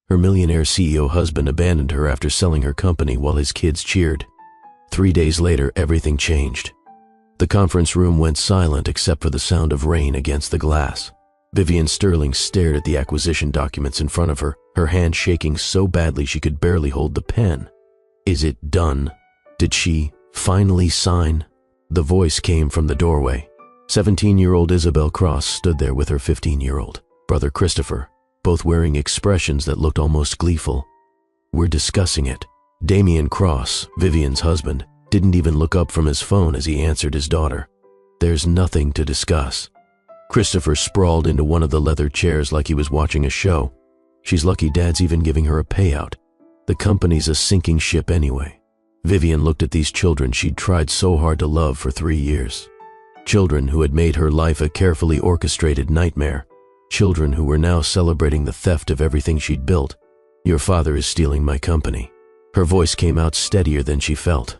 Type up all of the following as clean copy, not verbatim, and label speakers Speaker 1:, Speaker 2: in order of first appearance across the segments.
Speaker 1: Her millionaire CEO husband abandoned her after selling her company while his kids cheered. 3 days later, everything changed. The conference room went silent except for the sound of rain against the glass. Vivian Sterling stared at the acquisition documents in front of her, her hand shaking so badly she could barely hold the pen. Is it done? Did she finally sign? The voice came from the doorway. 17-year-old Isabel Cross stood there with her 15-year-old brother Christopher, both wearing expressions that looked almost gleeful. We're discussing it. Damien Cross, Vivian's husband, didn't even look up from his phone as he answered his daughter. There's nothing to discuss. Christopher sprawled into one of the leather chairs like he was watching a show. She's lucky Dad's even giving her a payout. The company's a sinking ship anyway. Vivian looked at these children she'd tried so hard to love for 3 years. Children who had made her life a carefully orchestrated nightmare. Children who were now celebrating the theft of everything she'd built. Your father is stealing my company. Her voice came out steadier than she felt.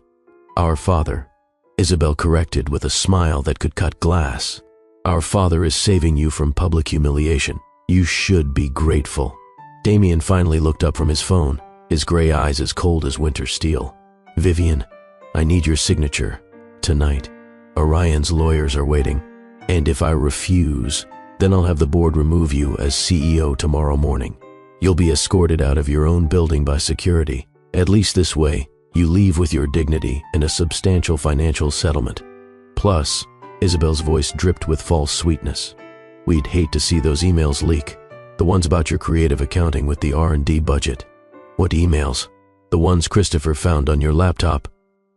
Speaker 1: Our father, Isabel corrected with a smile that could cut glass. Our father is saving you from public humiliation. You should be grateful. Damien finally looked up from his phone, his gray eyes as cold as winter steel. Vivian, I need your signature. Tonight. Orion's lawyers are waiting. And if I refuse, then I'll have the board remove you as CEO tomorrow morning. You'll be escorted out of your own building by security. At least this way, you leave with your dignity and a substantial financial settlement. Plus, Isabel's voice dripped with false sweetness. We'd hate to see those emails leak. The ones about your creative accounting with the R&D budget. What emails? The ones Christopher found on your laptop.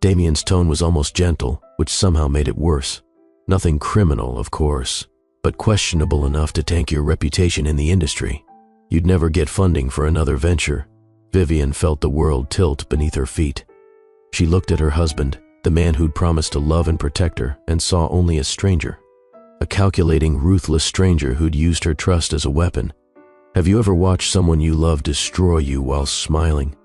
Speaker 1: Damien's tone was almost gentle, which somehow made it worse. Nothing criminal, of course, but questionable enough to tank your reputation in the industry. You'd never get funding for another venture. Vivian felt the world tilt beneath her feet. She looked at her husband, the man who'd promised to love and protect her, and saw only a stranger. A calculating, ruthless stranger who'd used her trust as a weapon. Have you ever watched someone you love destroy you while smiling?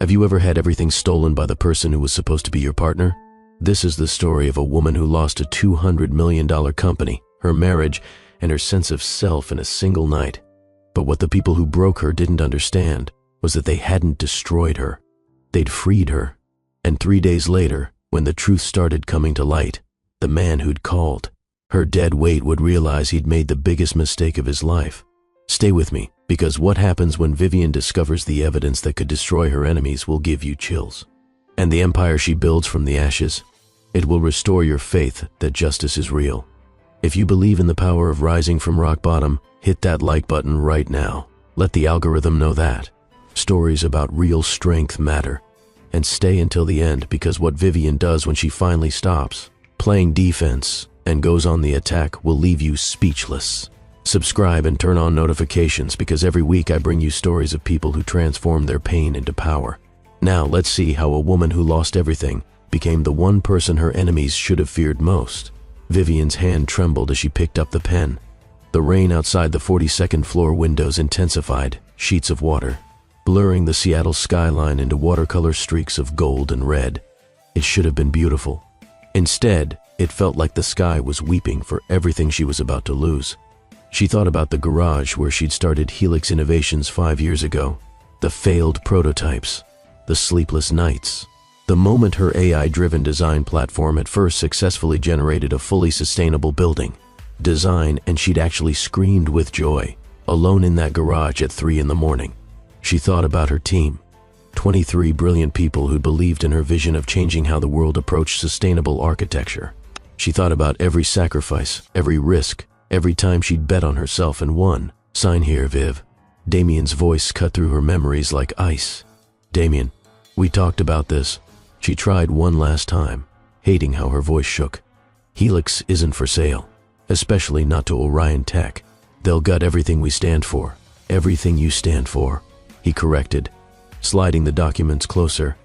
Speaker 1: Have you ever had everything stolen by the person who was supposed to be your partner? This is the story of a woman who lost a $200 million company, her marriage, and her sense of self in a single night. But what the people who broke her didn't understand was that they hadn't destroyed her. They'd freed her. And 3 days later, when the truth started coming to light, the man who'd called, her dead weight would realize he'd made the biggest mistake of his life. Stay with me, because what happens when Vivian discovers the evidence that could destroy her enemies will give you chills. And the empire she builds from the ashes, it will restore your faith that justice is real. If you believe in the power of rising from rock bottom, hit that like button right now. Let the algorithm know that. Stories about real strength matter. And stay until the end, because what Vivian does when she finally stops playing defense and goes on the attack will leave you speechless. Subscribe and turn on notifications, because every week I bring you stories of people who transform their pain into power. Now let's see how a woman who lost everything became the one person her enemies should have feared most. Vivian's hand trembled as she picked up the pen. The rain outside the 42nd floor windows intensified, sheets of water, blurring the Seattle skyline into watercolor streaks of gold and red. It should have been beautiful. Instead, it felt like the sky was weeping for everything she was about to lose. She thought about the garage where she'd started Helix Innovations 5 years ago, the failed prototypes, the sleepless nights. The moment her AI-driven design platform had first successfully generated a fully sustainable building design, and she'd actually screamed with joy, alone in that garage at 3 a.m. She thought about her team, 23 brilliant people who believed in her vision of changing how the world approached sustainable architecture. She thought about every sacrifice, every risk, every time she'd bet on herself and won. Sign here, Viv. Damien's voice cut through her memories like ice. Damien, we talked about this. She tried one last time, hating how her voice shook. Helix isn't for sale, especially not to Orion Tech. They'll gut everything we stand for. Everything you stand for, he corrected, sliding the documents closer.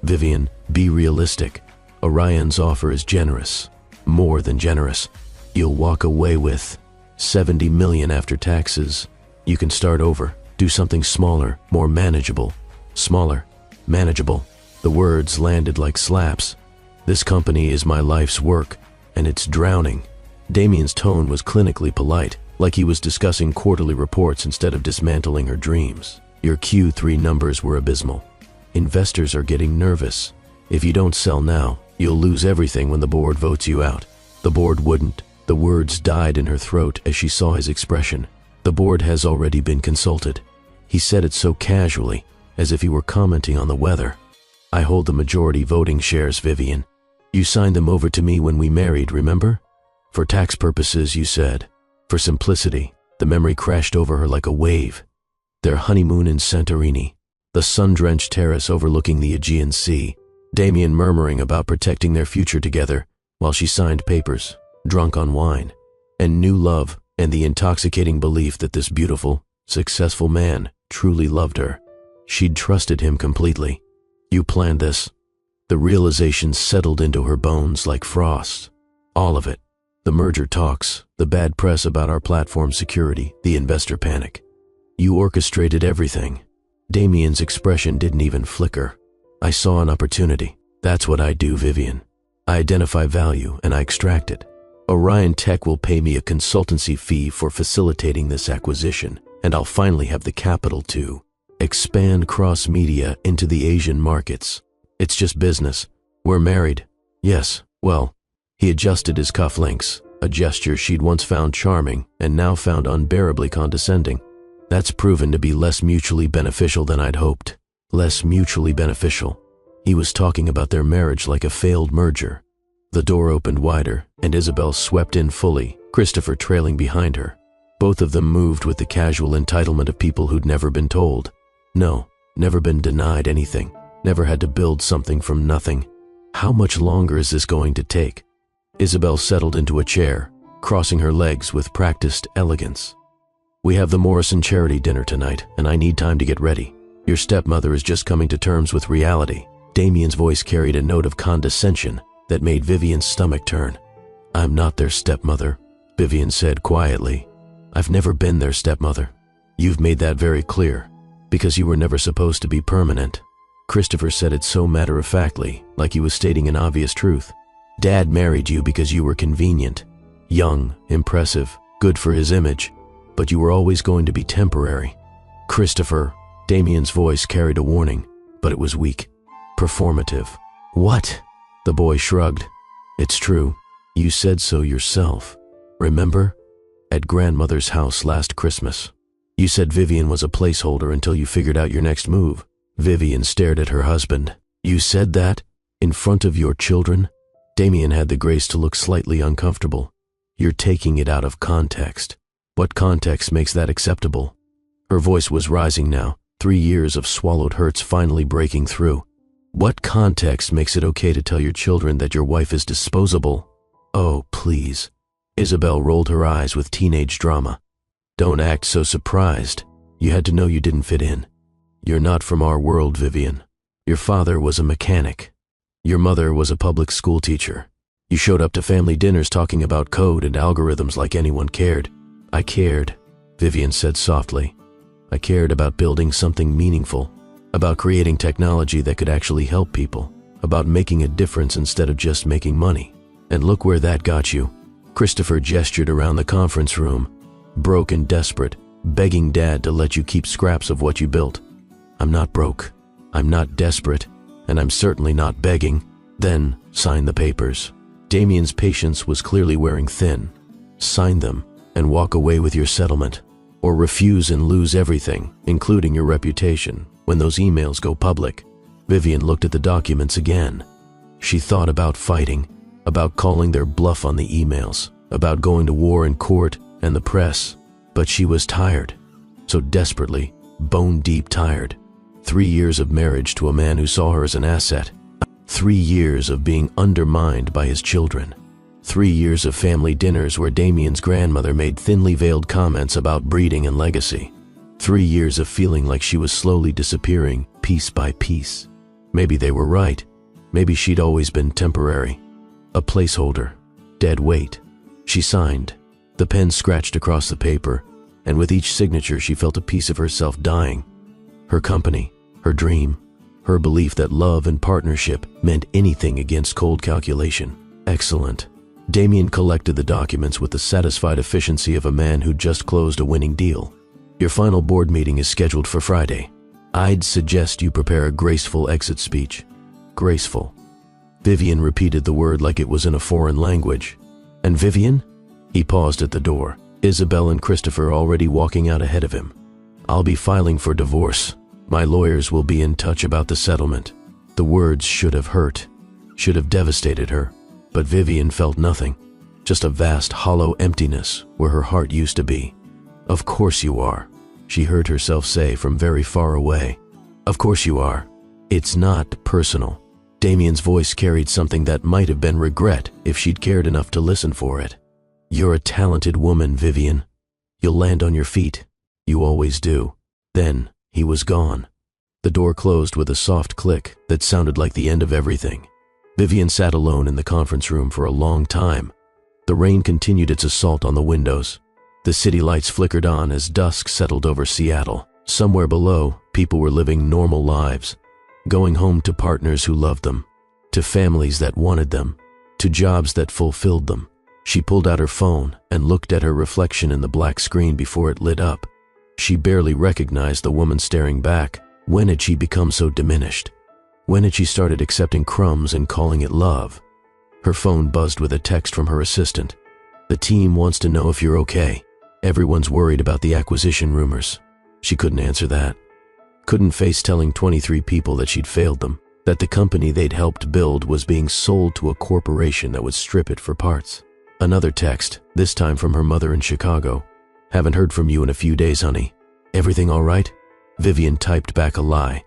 Speaker 1: Vivian, be realistic. Orion's offer is generous, more than generous. You'll walk away with $70 million after taxes. You can start over, do something smaller, more manageable. Smaller, manageable. The words landed like slaps. This company is my life's work, and it's drowning. Damien's tone was clinically polite, like he was discussing quarterly reports instead of dismantling her dreams. Your Q3 numbers were abysmal. Investors are getting nervous. If you don't sell now, you'll lose everything when the board votes you out. The board wouldn't. The words died in her throat as she saw his expression. The board has already been consulted. He said it so casually, as if he were commenting on the weather. I hold the majority voting shares, Vivian. You signed them over to me when we married, remember? For tax purposes, you said. For simplicity, the memory crashed over her like a wave. Their honeymoon in Santorini, the sun-drenched terrace overlooking the Aegean Sea, Damien murmuring about protecting their future together while she signed papers, drunk on wine, and new love and the intoxicating belief that this beautiful, successful man truly loved her. She'd trusted him completely. You planned this. The realization settled into her bones like frost. All of it. The merger talks, the bad press about our platform security, the investor panic. You orchestrated everything. Damien's expression didn't even flicker. I saw an opportunity. That's what I do, Vivian. I identify value and I extract it. Orion Tech will pay me a consultancy fee for facilitating this acquisition, and I'll finally have the capital to expand cross-media into the Asian markets. It's just business. We're married. Yes, well, he adjusted his cufflinks, a gesture she'd once found charming and now found unbearably condescending. That's proven to be less mutually beneficial than I'd hoped. Less mutually beneficial. He was talking about their marriage like a failed merger. The door opened wider, and Isabel swept in fully, Christopher trailing behind her. Both of them moved with the casual entitlement of people who'd never been told. No, never been denied anything, never had to build something from nothing. How much longer is this going to take? Isabel settled into a chair, crossing her legs with practiced elegance. We have the Morrison charity dinner tonight, and I need time to get ready. Your stepmother is just coming to terms with reality. Damien's voice carried a note of condescension that made Vivian's stomach turn. I'm not their stepmother, Vivian said quietly. I've never been their stepmother. You've made that very clear. Because you were never supposed to be permanent. Christopher said it so matter-of-factly, like he was stating an obvious truth. Dad married you because you were convenient. Young, impressive, good for his image. But you were always going to be temporary. Christopher, Damien's voice carried a warning, but it was weak. Performative. What? The boy shrugged. It's true. You said so yourself. Remember? At grandmother's house last Christmas. You said Vivian was a placeholder until you figured out your next move. Vivian stared at her husband. You said that? In front of your children? Damien had the grace to look slightly uncomfortable. You're taking it out of context. What context makes that acceptable? Her voice was rising now, 3 years of swallowed hurts finally breaking through. What context makes it okay to tell your children that your wife is disposable? Oh, please. Isabel rolled her eyes with teenage drama. Don't act so surprised. You had to know you didn't fit in. You're not from our world, Vivian. Your father was a mechanic. Your mother was a public school teacher. You showed up to family dinners talking about code and algorithms like anyone cared. I cared, Vivian said softly. I cared about building something meaningful, about creating technology that could actually help people, about making a difference instead of just making money. And look where that got you. Christopher gestured around the conference room, broke and desperate, begging Dad to let you keep scraps of what you built. I'm not broke. I'm not desperate. And I'm certainly not begging. Then sign the papers. Damien's patience was clearly wearing thin. Sign them and walk away with your settlement. Or refuse and lose everything, including your reputation, when those emails go public. Vivian looked at the documents again. She thought about fighting, about calling their bluff on the emails, about going to war in court and the press, but she was tired, so desperately, bone-deep tired. 3 years of marriage to a man who saw her as an asset. 3 years of being undermined by his children. 3 years of family dinners where Damien's grandmother made thinly veiled comments about breeding and legacy. 3 years of feeling like she was slowly disappearing, piece by piece. Maybe they were right. Maybe she'd always been temporary. A placeholder. Dead weight. She signed. The pen scratched across the paper, and with each signature she felt a piece of herself dying. Her company, her dream, her belief that love and partnership meant anything against cold calculation. Excellent. Damien collected the documents with the satisfied efficiency of a man who'd just closed a winning deal. Your final board meeting is scheduled for Friday. I'd suggest you prepare a graceful exit speech. Graceful. Vivian repeated the word like it was in a foreign language. And Vivian? He paused at the door, Isabel and Christopher already walking out ahead of him. I'll be filing for divorce. My lawyers will be in touch about the settlement. The words should have hurt, should have devastated her, but Vivian felt nothing, just a vast hollow emptiness where her heart used to be. Of course you are, she heard herself say from very far away. Of course you are. It's not personal. Damien's voice carried something that might have been regret if she'd cared enough to listen for it. You're a talented woman, Vivian. You'll land on your feet. You always do. Then he was gone. The door closed with a soft click that sounded like the end of everything. Vivian sat alone in the conference room for a long time. The rain continued its assault on the windows. The city lights flickered on as dusk settled over Seattle. Somewhere below, people were living normal lives, going home to partners who loved them, to families that wanted them, to jobs that fulfilled them. She pulled out her phone and looked at her reflection in the black screen before it lit up. She barely recognized the woman staring back. When had she become so diminished? When had she started accepting crumbs and calling it love? Her phone buzzed with a text from her assistant. The team wants to know if you're okay. Everyone's worried about the acquisition rumors. She couldn't answer that. Couldn't face telling 23 people that she'd failed them, that the company they'd helped build was being sold to a corporation that would strip it for parts. Another text, this time from her mother in Chicago. Haven't heard from you in a few days, honey. Everything all right? Vivian typed back a lie.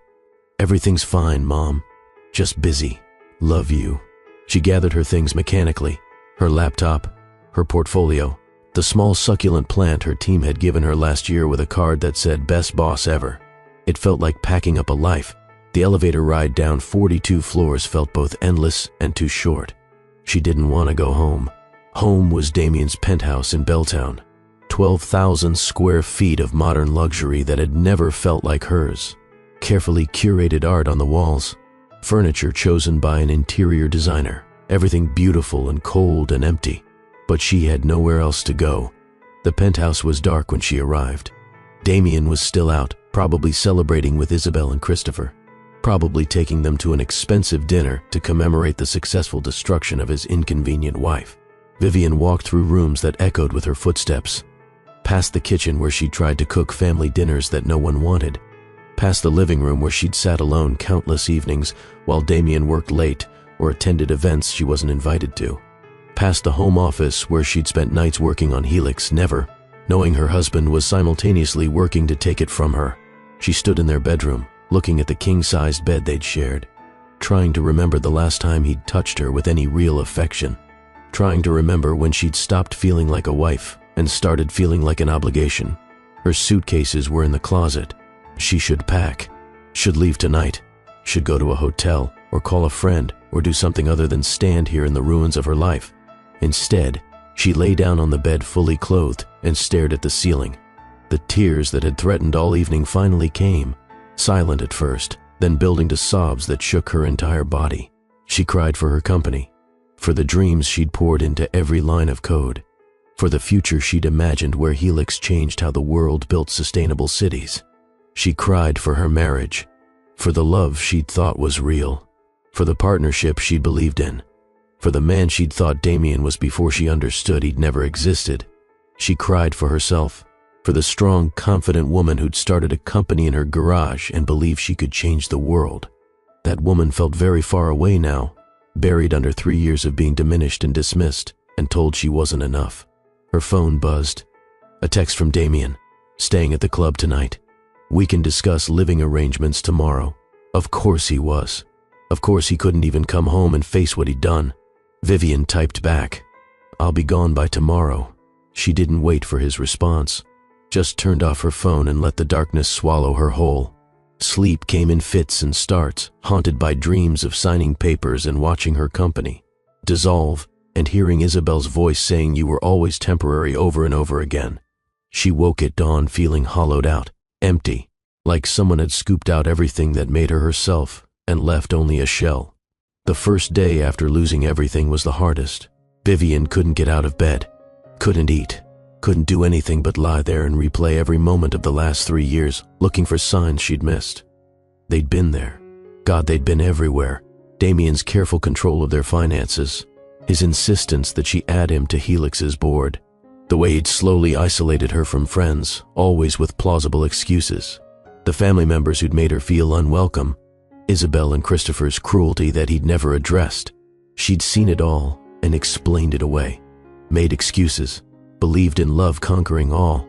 Speaker 1: Everything's fine, Mom. Just busy. Love you. She gathered her things mechanically. Her laptop, her portfolio, the small succulent plant her team had given her last year with a card that said best boss ever. It felt like packing up a life. The elevator ride down 42 floors felt both endless and too short. She didn't want to go home. Home was Damien's penthouse in Belltown. 12,000 square feet of modern luxury that had never felt like hers. Carefully curated art on the walls. Furniture chosen by an interior designer. Everything beautiful and cold and empty. But she had nowhere else to go. The penthouse was dark when she arrived. Damien was still out, probably celebrating with Isabel and Christopher. Probably taking them to an expensive dinner to commemorate the successful destruction of his inconvenient wife. Vivian walked through rooms that echoed with her footsteps. Past the kitchen where she'd tried to cook family dinners that no one wanted. Past the living room where she'd sat alone countless evenings while Damien worked late or attended events she wasn't invited to. Past the home office where she'd spent nights working on Helix, never knowing her husband was simultaneously working to take it from her. She stood in their bedroom, looking at the king-sized bed they'd shared, trying to remember the last time he'd touched her with any real affection, trying to remember when she'd stopped feeling like a wife and started feeling like an obligation. Her suitcases were in the closet. She should pack, should leave tonight, should go to a hotel or call a friend or do something other than stand here in the ruins of her life. Instead, she lay down on the bed fully clothed and stared at the ceiling. The tears that had threatened all evening finally came, silent at first, then building to sobs that shook her entire body. She cried for her company, for the dreams she'd poured into every line of code, for the future she'd imagined where Helix changed how the world built sustainable cities. She cried for her marriage, for the love she'd thought was real, for the partnership she'd believed in, for the man she'd thought Damien was before she understood he'd never existed. She cried for herself, for the strong, confident woman who'd started a company in her garage and believed she could change the world. That woman felt very far away now, buried under 3 years of being diminished and dismissed and told she wasn't enough. Her phone buzzed. A text from Damien. Staying at the club tonight. We can discuss living arrangements tomorrow. Of course he was. Of course he couldn't even come home and face what he'd done. Vivian typed back. I'll be gone by tomorrow. She didn't wait for his response. Just turned off her phone and let the darkness swallow her whole. Sleep came in fits and starts, haunted by dreams of signing papers and watching her company dissolve and hearing Isabel's voice saying you were always temporary over and over again. She woke at dawn feeling hollowed out, empty, like someone had scooped out everything that made her herself and left only a shell. The first day after losing everything was the hardest. Vivian couldn't get out of bed, couldn't eat, Couldn't do anything but lie there and replay every moment of the last 3 years, looking for signs she'd missed. They'd been there. God, they'd been everywhere. Damien's careful control of their finances, his insistence that she add him to Helix's board, the way he'd slowly isolated her from friends, always with plausible excuses, the family members who'd made her feel unwelcome, Isabel and Christopher's cruelty that he'd never addressed. She'd seen it all and explained it away, made excuses, believed in love conquering all.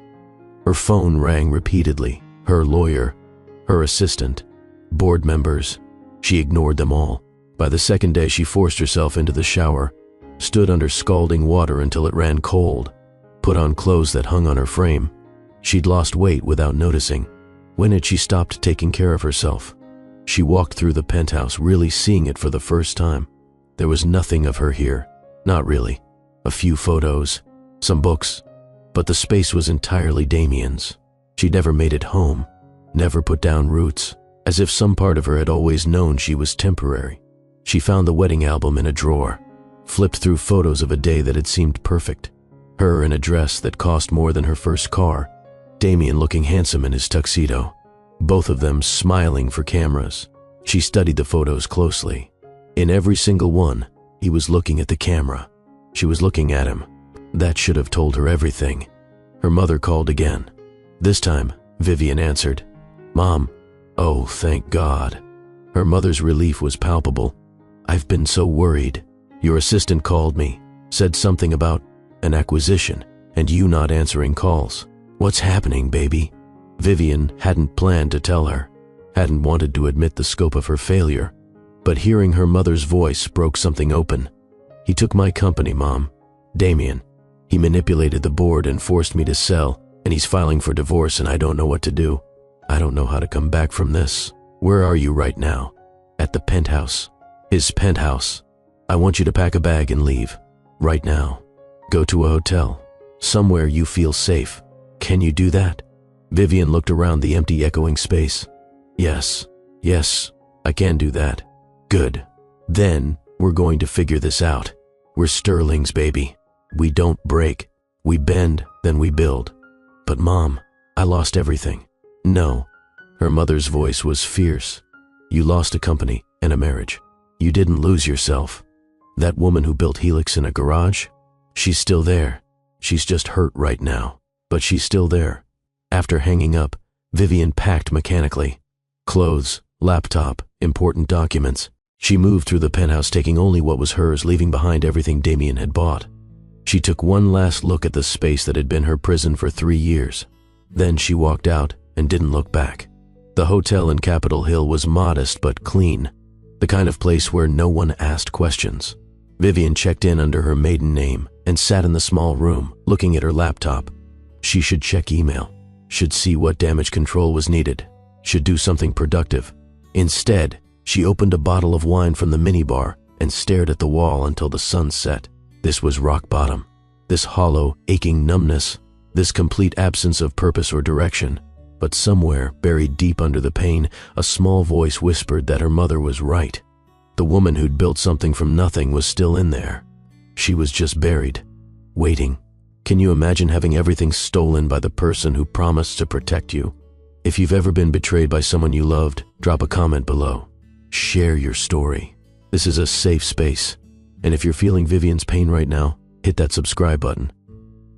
Speaker 1: Her phone rang repeatedly, her lawyer, her assistant, board members. She ignored them all. By the second day, she forced herself into the shower, stood under scalding water until it ran cold, put on clothes that hung on her frame. She'd lost weight without noticing. When had she stopped taking care of herself? She walked through the penthouse, really seeing it for the first time. There was nothing of her here. Not really. A few photos, some books, but the space was entirely Damien's. She'd never made it home, never put down roots, as if some part of her had always known she was temporary. She found the wedding album in a drawer, flipped through photos of a day that had seemed perfect. Her in a dress that cost more than her first car, Damien looking handsome in his tuxedo, both of them smiling for cameras. She studied the photos closely. In every single one, he was looking at the camera. She was looking at him. That should have told her everything. Her mother called again. This time, Vivian answered. "Mom." Oh, thank God. Her mother's relief was palpable. "I've been so worried. Your assistant called me, said something about an acquisition, and you not answering calls. What's happening, baby?" Vivian hadn't planned to tell her, hadn't wanted to admit the scope of her failure, but hearing her mother's voice broke something open. "He took my company, Mom. Damien. He manipulated the board and forced me to sell, and he's filing for divorce, and I don't know what to do. I don't know how to come back from this. Where are you right now?" "At the penthouse." "His penthouse. I want you to pack a bag and leave. Right now. Go to a hotel. Somewhere you feel safe. Can you do that?" Vivian looked around the empty, echoing space. Yes, I can do that." "Good. Then we're going to figure this out. We're Sterlings, baby. We don't break. We bend, then we build." "But Mom, I lost everything." "No." Her mother's voice was fierce. "You lost a company and a marriage. You didn't lose yourself. That woman who built Helix in a garage, she's still there. She's just hurt right now, but she's still there." After hanging up, Vivian packed mechanically. Clothes, laptop, important documents. She moved through the penthouse, taking only what was hers, leaving behind everything Damien had bought. She took one last look at the space that had been her prison for 3 years. Then she walked out and didn't look back. The hotel in Capitol Hill was modest but clean, the kind of place where no one asked questions. Vivian checked in under her maiden name and sat in the small room, looking at her laptop. She should check email, should see what damage control was needed, should do something productive. Instead, she opened a bottle of wine from the minibar and stared at the wall until the sun set. This was rock bottom. This hollow, aching numbness, this complete absence of purpose or direction. But somewhere, buried deep under the pain, a small voice whispered that her mother was right. The woman who'd built something from nothing was still in there. She was just buried, waiting. Can you imagine having everything stolen by the person who promised to protect you? If you've ever been betrayed by someone you loved, drop a comment below. Share your story. This is a safe space. And if you're feeling Vivian's pain right now, hit that subscribe button.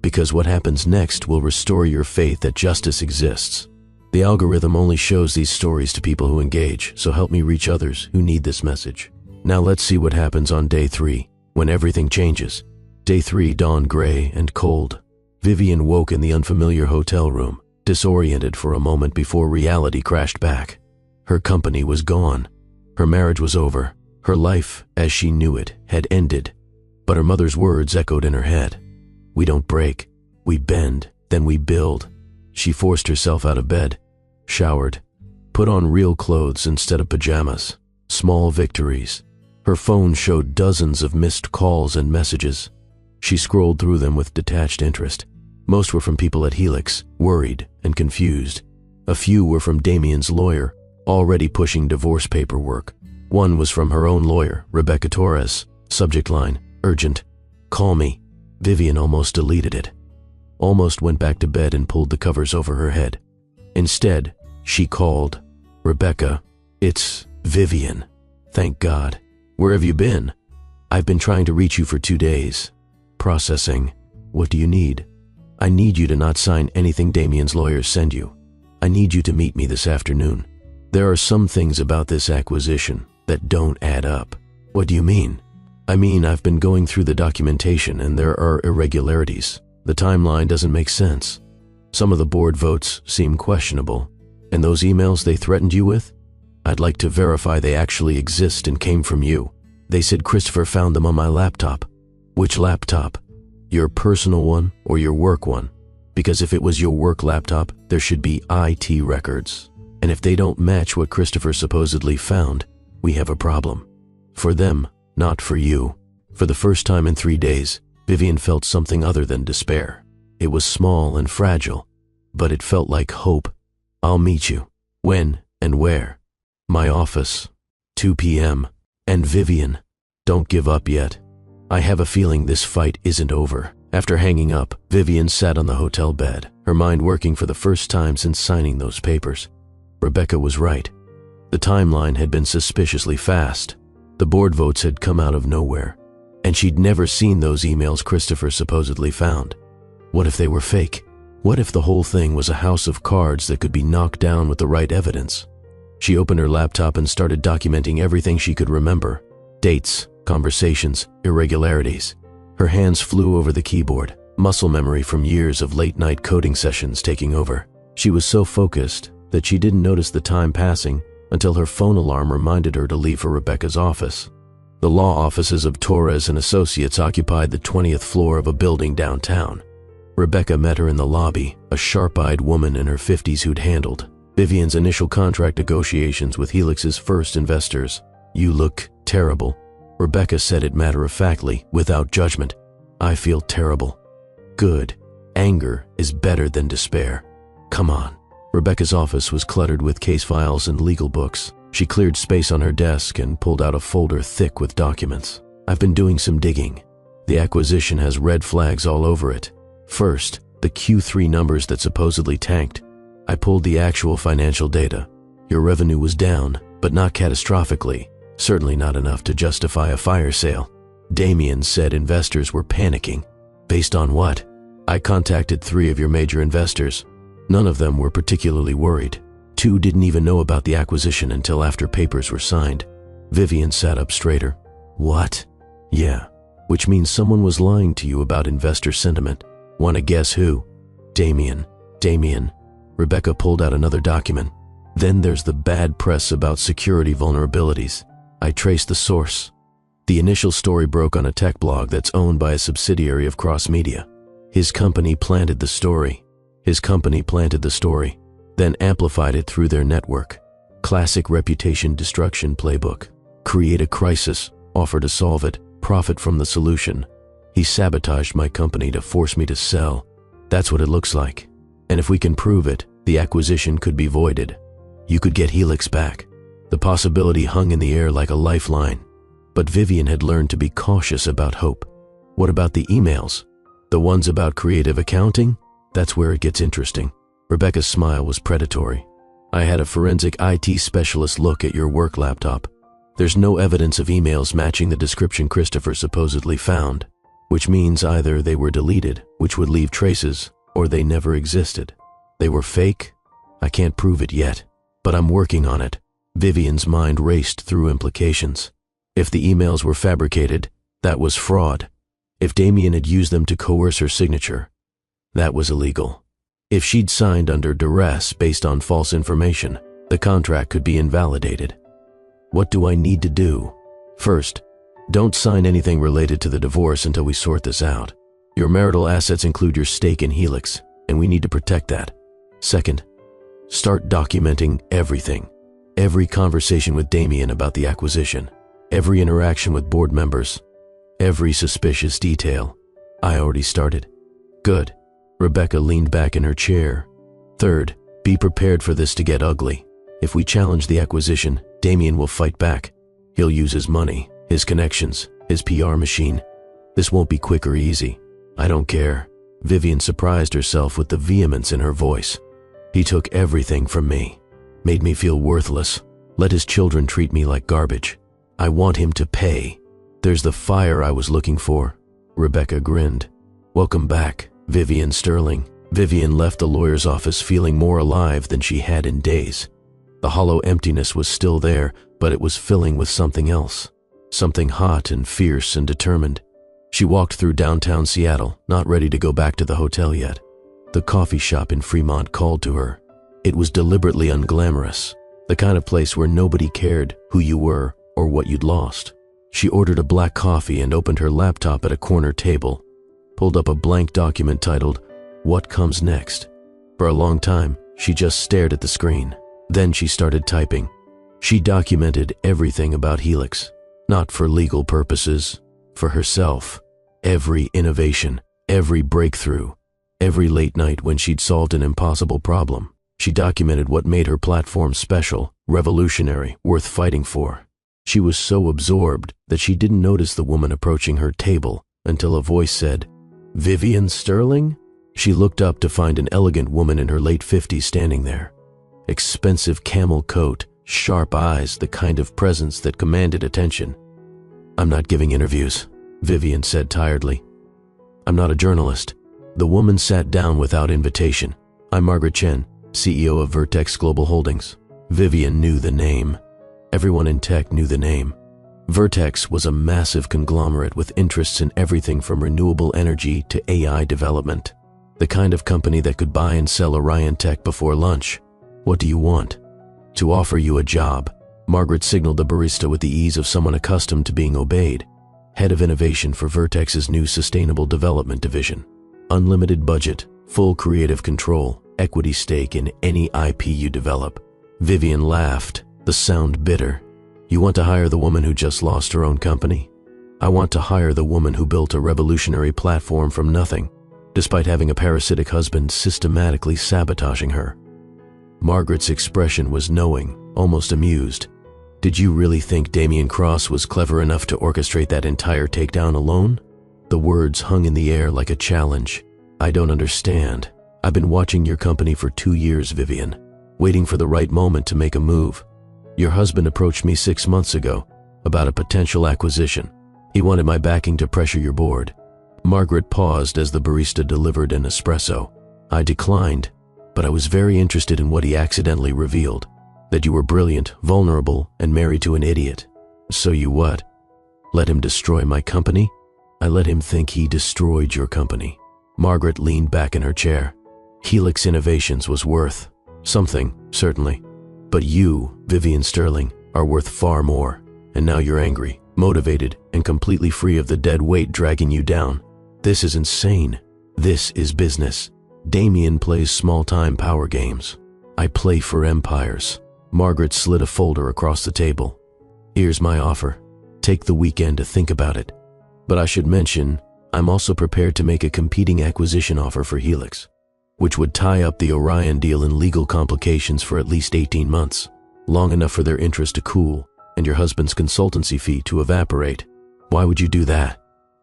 Speaker 1: Because what happens next will restore your faith that justice exists. The algorithm only shows these stories to people who engage, so help me reach others who need this message. Now let's see what happens on day 3, when everything changes. Day 3 dawned gray and cold. Vivian woke in the unfamiliar hotel room, disoriented for a moment before reality crashed back. Her company was gone. Her marriage was over. Her life, as she knew it, had ended. But her mother's words echoed in her head. "We don't break. We bend, then we build." She forced herself out of bed, showered, put on real clothes instead of pajamas. Small victories. Her phone showed dozens of missed calls and messages. She scrolled through them with detached interest. Most were from people at Helix, worried and confused. A few were from Damien's lawyer, already pushing divorce paperwork. One was from her own lawyer, Rebecca Torres. Subject line, urgent. "Call me." Vivian almost deleted it. almost went back to bed and pulled the covers over her head. Instead, she called. "Rebecca, it's Vivian." "Thank God. Where have you been?" "I've been trying to reach you for 2 days." "Processing. What do you need?" "I need you to not sign anything Damien's lawyers send you. I need you to meet me this afternoon. There are some things about this acquisition that don't add up." "What do you mean?" "I mean, I've been going through the documentation and there are irregularities. The timeline doesn't make sense. Some of the board votes seem questionable. And those emails they threatened you with? I'd like to verify they actually exist and came from you. They said Christopher found them on my laptop." "Which laptop? Your personal one or your work one? Because if it was your work laptop, there should be IT records. And if they don't match what Christopher supposedly found, we have a problem. For them, not for you." For the first time in 3 days, Vivian felt something other than despair. It was small and fragile, but it felt like hope. "I'll meet you." "When and where?" "My office, 2 p.m. And Vivian, don't give up yet. I have a feeling this fight isn't over." After hanging up, Vivian sat on the hotel bed, her mind working for the first time since signing those papers. Rebecca was right. The timeline had been suspiciously fast. The board votes had come out of nowhere, and she'd never seen those emails Christopher supposedly found. What if they were fake? What if the whole thing was a house of cards that could be knocked down with the right evidence? She opened her laptop and started documenting everything she could remember. Dates, conversations, irregularities. Her hands flew over the keyboard, muscle memory from years of late-night coding sessions taking over. She was so focused that she didn't notice the time passing until her phone alarm reminded her to leave for Rebecca's office. The law offices of Torres and Associates occupied the 20th floor of a building downtown. Rebecca met her in the lobby, a sharp-eyed woman in her 50s who'd handled Vivian's initial contract negotiations with Helix's first investors. "You look terrible," Rebecca said it matter-of-factly, without judgment. "I feel terrible." "Good. Anger is better than despair. Come on." Rebecca's office was cluttered with case files and legal books. She cleared space on her desk and pulled out a folder thick with documents. "I've been doing some digging. The acquisition has red flags all over it. First, the Q3 numbers that supposedly tanked. I pulled the actual financial data. Your revenue was down, but not catastrophically. Certainly not enough to justify a fire sale. Damien said investors were panicking. Based on what? I contacted 3 of your major investors. None of them were particularly worried. 2 didn't even know about the acquisition until after papers were signed." Vivian sat up straighter. "What?" "Yeah, which means someone was lying to you about investor sentiment. Want to guess who?" "Damien." "Damien." Rebecca pulled out another document. "Then there's the bad press about security vulnerabilities. I traced the source. The initial story broke on a tech blog that's owned by a subsidiary of Cross Media. His company planted the story. Then amplified it through their network. Classic reputation destruction playbook. Create a crisis, offer to solve it, profit from the solution. He sabotaged my company to force me to sell. That's what it looks like. And if we can prove it, the acquisition could be voided. You could get Helix back." The possibility hung in the air like a lifeline. But Vivian had learned to be cautious about hope. What about the emails? The ones about creative accounting? That's where it gets interesting. Rebecca's smile was predatory. "I had a forensic IT specialist look at your work laptop. There's no evidence of emails matching the description Christopher supposedly found, which means either they were deleted, which would leave traces, or they never existed. They were fake? I can't prove it yet, but I'm working on it." Vivian's mind raced through implications. If the emails were fabricated, that was fraud. If Damien had used them to coerce her signature, that was illegal. If she'd signed under duress based on false information, the contract could be invalidated. What do I need to do? First, don't sign anything related to the divorce until we sort this out. Your marital assets include your stake in Helix, and we need to protect that. Second, start documenting everything. Every conversation with Damien about the acquisition, every interaction with board members, every suspicious detail. I already started. Good. Rebecca leaned back in her chair. Third, be prepared for this to get ugly. If we challenge the acquisition, Damien will fight back. He'll use his money, his connections, his PR machine. This won't be quick or easy. I don't care. Vivian surprised herself with the vehemence in her voice. He took everything from me, made me feel worthless, let his children treat me like garbage. I want him to pay. There's the fire I was looking for. Rebecca grinned. Welcome back, Vivian Sterling. Vivian left the lawyer's office feeling more alive than she had in days. The hollow emptiness was still there, but it was filling with something else. Something hot and fierce and determined. She walked through downtown Seattle, not ready to go back to the hotel yet. The coffee shop in Fremont called to her. It was deliberately unglamorous, the kind of place where nobody cared who you were or what you'd lost. She ordered a black coffee and opened her laptop at a corner table, pulled up a blank document titled, "What Comes Next?" For a long time, she just stared at the screen. Then she started typing. She documented everything about Helix, not for legal purposes, for herself. Every innovation, every breakthrough, every late night when she'd solved an impossible problem. She documented what made her platform special, revolutionary, worth fighting for. She was so absorbed that she didn't notice the woman approaching her table until a voice said, "Vivian Sterling?" She looked up to find an elegant woman in her late 50s standing there. Expensive camel coat, sharp eyes, the kind of presence that commanded attention. "I'm not giving interviews," Vivian said tiredly. "I'm not a journalist." The woman sat down without invitation. "I'm Margaret Chen, CEO of Vertex Global Holdings." Vivian knew the name. Everyone in tech knew the name. Vertex was a massive conglomerate with interests in everything from renewable energy to AI development. The kind of company that could buy and sell Orion Tech before lunch. "What do you want?" "To offer you a job." Margaret signaled the barista with the ease of someone accustomed to being obeyed. Head of innovation for Vertex's new sustainable development division. Unlimited budget, full creative control, equity stake in any IP you develop. Vivian laughed, the sound bitter. "You want to hire the woman who just lost her own company? I want to hire the woman who built a revolutionary platform from nothing, despite having a parasitic husband systematically sabotaging her." Margaret's expression was knowing, almost amused. "Did you really think Damien Cross was clever enough to orchestrate that entire takedown alone?" The words hung in the air like a challenge. "I don't understand. I've been watching your company for 2 years, Vivian, waiting for the right moment to make a move. Your husband approached me 6 months ago about a potential acquisition. He wanted my backing to pressure your board." Margaret paused as the barista delivered an espresso. "I declined, but I was very interested in what he accidentally revealed, that you were brilliant, vulnerable, and married to an idiot. So you what? Let him destroy my company?" "I let him think he destroyed your company." Margaret leaned back in her chair. "Helix Innovations was worth something, certainly. But you, Vivian Sterling, are worth far more. And now you're angry, motivated, and completely free of the dead weight dragging you down. This is insane. This is business. Damien plays small-time power games. I play for empires." Margaret slid a folder across the table. "Here's my offer. Take the weekend to think about it. But I should mention, I'm also prepared to make a competing acquisition offer for Helix, which would tie up the Orion deal in legal complications for at least 18 months, long enough for their interest to cool and your husband's consultancy fee to evaporate." "Why would you do that?"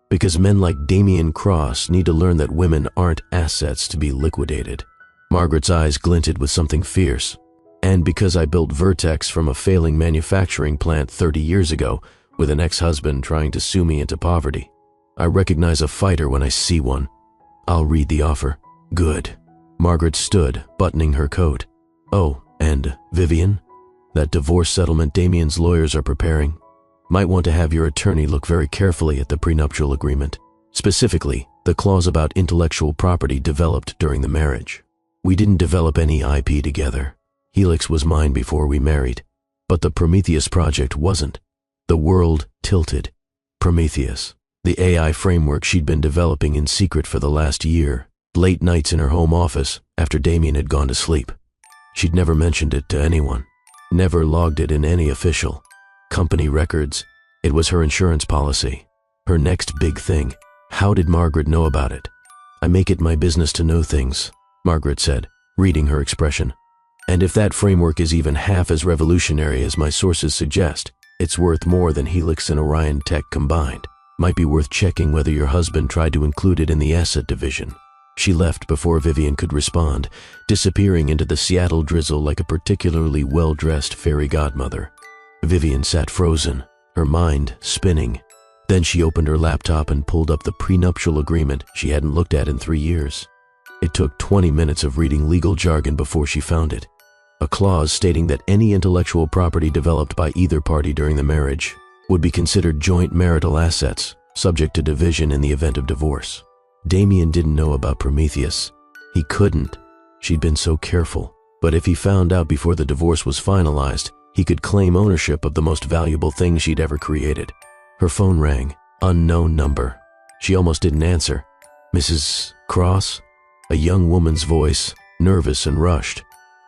Speaker 1: "Because men like Damien Cross need to learn that women aren't assets to be liquidated." Margaret's eyes glinted with something fierce. "And because I built Vertex from a failing manufacturing plant 30 years ago with an ex-husband trying to sue me into poverty. I recognize a fighter when I see one. I'll read the offer." "Good." Margaret stood, buttoning her coat. "Oh, and Vivian, that divorce settlement Damien's lawyers are preparing. Might want to have your attorney look very carefully at the prenuptial agreement, specifically the clause about intellectual property developed during the marriage. We didn't develop any IP together. Helix was mine before we married, but the Prometheus project wasn't. The world tilted. Prometheus, the AI framework she'd been developing in secret for the last year, late nights in her home office after Damien had gone to sleep. She'd never mentioned it to anyone, never logged it in any official company records. It was her insurance policy, her next big thing. How did Margaret know about it? "I make it my business to know things," Margaret said, reading her expression. "And if that framework is even half as revolutionary as my sources suggest, it's worth more than Helix and Orion Tech combined. Might be worth checking whether your husband tried to include it in the asset division." She left before Vivian could respond, disappearing into the Seattle drizzle like a particularly well-dressed fairy godmother. Vivian sat frozen, her mind spinning. Then she opened her laptop and pulled up the prenuptial agreement she hadn't looked at in 3 years. It took 20 minutes of reading legal jargon before she found it. A clause stating that any intellectual property developed by either party during the marriage would be considered joint marital assets, subject to division in the event of divorce. Damien didn't know about Prometheus. He couldn't. She'd been so careful. But if he found out before the divorce was finalized, he could claim ownership of the most valuable thing she'd ever created. Her phone rang. Unknown number. She almost didn't answer. Mrs. Cross? A young woman's voice, nervous and rushed.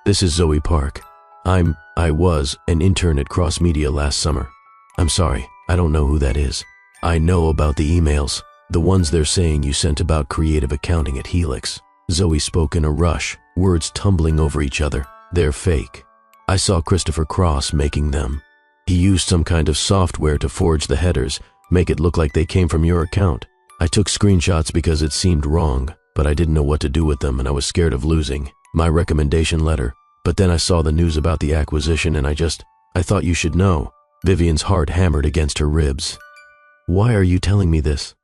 Speaker 1: This is Zoe Park. I was an intern at Cross Media last summer. I'm sorry, I don't know who that is. I know about the emails, the ones they're saying you sent about creative accounting at Helix. Zoe spoke in a rush, words tumbling over each other. They're fake. I saw Christopher Cross making them. He used some kind of software to forge the headers, make it look like they came from your account. I took screenshots because it seemed wrong, but I didn't know what to do with them and I was scared of losing my recommendation letter. But then I saw the news about the acquisition and I thought you should know. Vivian's heart hammered against her ribs. Why are you telling me this?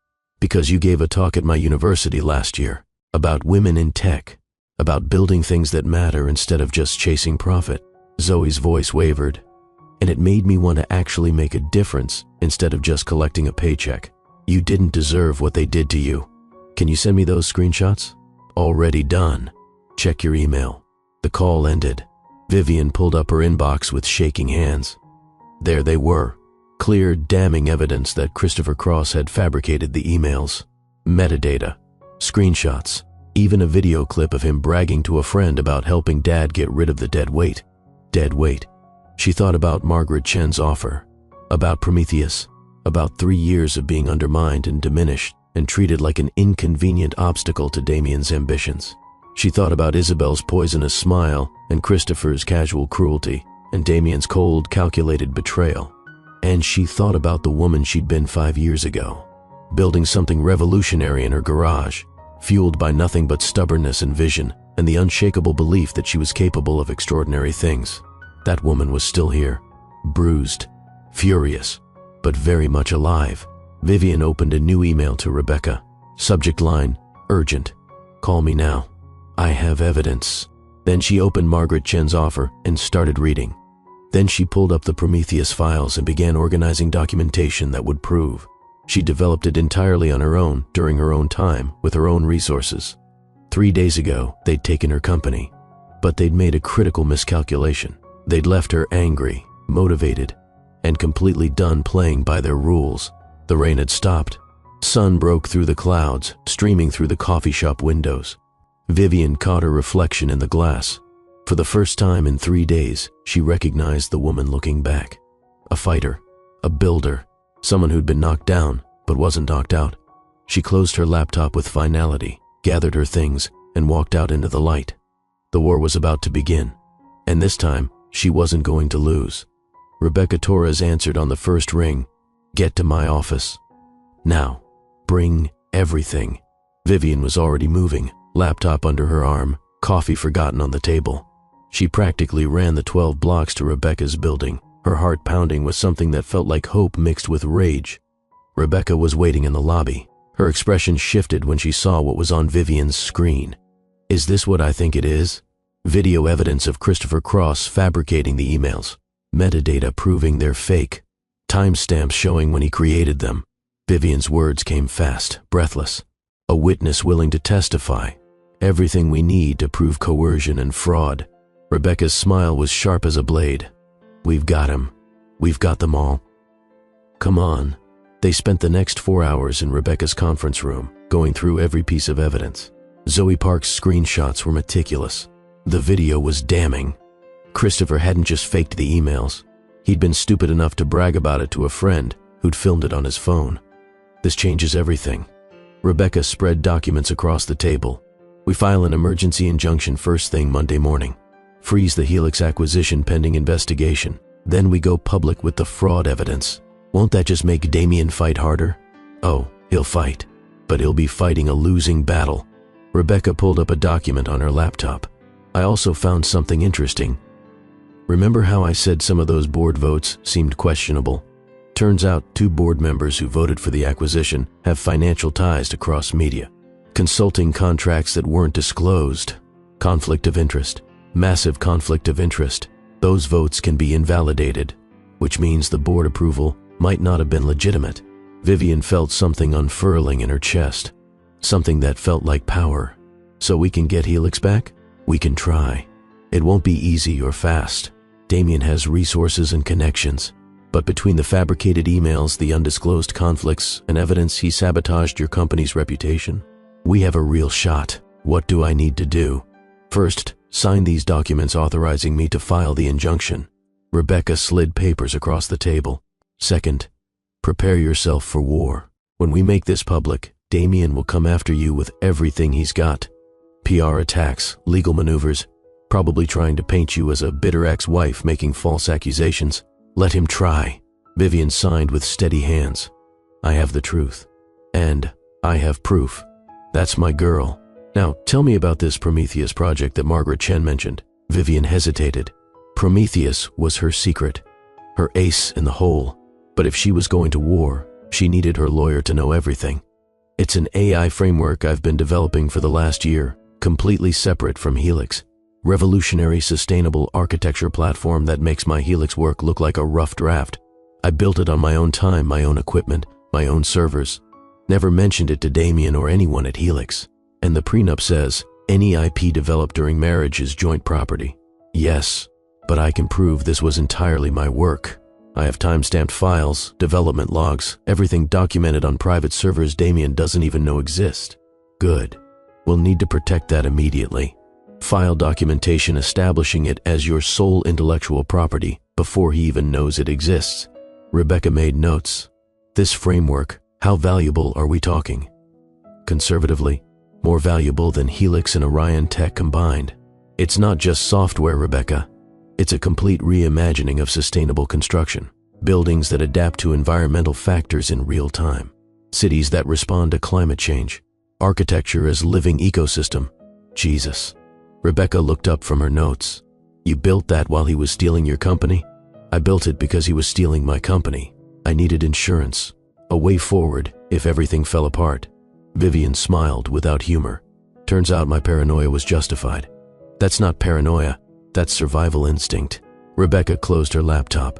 Speaker 1: Because you gave a talk at my university last year about women in tech, about building things that matter instead of just chasing profit. Zoe's voice wavered, and it made me want to actually make a difference instead of just collecting a paycheck. You didn't deserve what they did to you. Can you send me those screenshots? Already done. Check your email. The call ended. Vivian pulled up her inbox with shaking hands. There they were. Clear, damning evidence that Christopher Cross had fabricated the emails. Metadata. Screenshots. Even a video clip of him bragging to a friend about helping Dad get rid of the dead weight. Dead weight. She thought about Margaret Chen's offer. About Prometheus. About 3 years of being undermined and diminished and treated like an inconvenient obstacle to Damien's ambitions. She thought about Isabel's poisonous smile and Christopher's casual cruelty and Damien's cold, calculated betrayal. And she thought about the woman she'd been 5 years ago, building something revolutionary in her garage, fueled by nothing but stubbornness and vision and the unshakable belief that she was capable of extraordinary things. That woman was still here, bruised, furious, but very much alive. Vivian opened a new email to Rebecca. Subject line, urgent. Call me now. I have evidence. Then she opened Margaret Chen's offer and started reading. Then she pulled up the Prometheus files and began organizing documentation that would prove. She developed it entirely on her own, during her own time, with her own resources. 3 days ago, they'd taken her company, but they'd made a critical miscalculation. They'd left her angry, motivated, and completely done playing by their rules. The rain had stopped. Sun broke through the clouds, streaming through the coffee shop windows. Vivian caught her reflection in the glass. For the first time in 3 days, she recognized the woman looking back. A fighter, a builder, someone who'd been knocked down but wasn't knocked out. She closed her laptop with finality, gathered her things, and walked out into the light. The war was about to begin, and this time, she wasn't going to lose. Rebecca Torres answered on the first ring. Get to my office. Now. Bring everything. Vivian was already moving, laptop under her arm, coffee forgotten on the table. She practically ran the 12 blocks to Rebecca's building, her heart pounding with something that felt like hope mixed with rage. Rebecca was waiting in the lobby. Her expression shifted when she saw what was on Vivian's screen. Is this what I think it is? Video evidence of Christopher Cross fabricating the emails. Metadata proving they're fake. Timestamps showing when he created them. Vivian's words came fast, breathless. A witness willing to testify. Everything we need to prove coercion and fraud. Rebecca's smile was sharp as a blade. We've got him. We've got them all. Come on. They spent the next 4 hours in Rebecca's conference room, going through every piece of evidence. Zoe Park's screenshots were meticulous. The video was damning. Christopher hadn't just faked the emails. He'd been stupid enough to brag about it to a friend who'd filmed it on his phone. This changes everything. Rebecca spread documents across the table. We file an emergency injunction first thing Monday morning. Freeze the Helix acquisition pending investigation. Then we go public with the fraud evidence. Won't that just make Damien fight harder? Oh, he'll fight. But he'll be fighting a losing battle. Rebecca pulled up a document on her laptop. I also found something interesting. Remember how I said some of those board votes seemed questionable? Turns out 2 board members who voted for the acquisition have financial ties to cross media. Consulting contracts that weren't disclosed. Conflict of interest. Massive conflict of interest. Those votes can be invalidated, which means the board approval might not have been legitimate. Vivian felt something unfurling in her chest. Something that felt like power. So we can get Helix back? We can try. It won't be easy or fast. Damien has resources and connections. But between the fabricated emails, the undisclosed conflicts, and evidence he sabotaged your company's reputation, we have a real shot. What do I need to do? First, sign these documents authorizing me to file the injunction. Rebecca slid papers across the table. Second, prepare yourself for war. When we make this public, Damien will come after you with everything he's got. PR attacks, legal maneuvers, probably trying to paint you as a bitter ex-wife making false accusations. Let him try. Vivian signed with steady hands. I have the truth. And I have proof. That's my girl. Now, tell me about this Prometheus project that Margaret Chen mentioned. Vivian hesitated. Prometheus was her secret, her ace in the hole. But if she was going to war, she needed her lawyer to know everything. It's an AI framework I've been developing for the last year, completely separate from Helix. Revolutionary sustainable architecture platform that makes my Helix work look like a rough draft. I built it on my own time, my own equipment, my own servers. Never mentioned it to Damien or anyone at Helix. And the prenup says, any IP developed during marriage is joint property. Yes, but I can prove this was entirely my work. I have time-stamped files, development logs, everything documented on private servers Damien doesn't even know exist. Good. We'll need to protect that immediately. File documentation establishing it as your sole intellectual property before he even knows it exists. Rebecca made notes. This framework, how valuable are we talking? Conservatively, more valuable than Helix and Orion Tech combined. It's not just software, Rebecca. It's a complete reimagining of sustainable construction. Buildings that adapt to environmental factors in real time. Cities that respond to climate change. Architecture as living ecosystem. Jesus. Rebecca looked up from her notes. You built that while he was stealing your company? I built it because he was stealing my company. I needed insurance. A way forward if everything fell apart. Vivian smiled without humor. Turns out my paranoia was justified. That's not paranoia. That's survival instinct. Rebecca closed her laptop.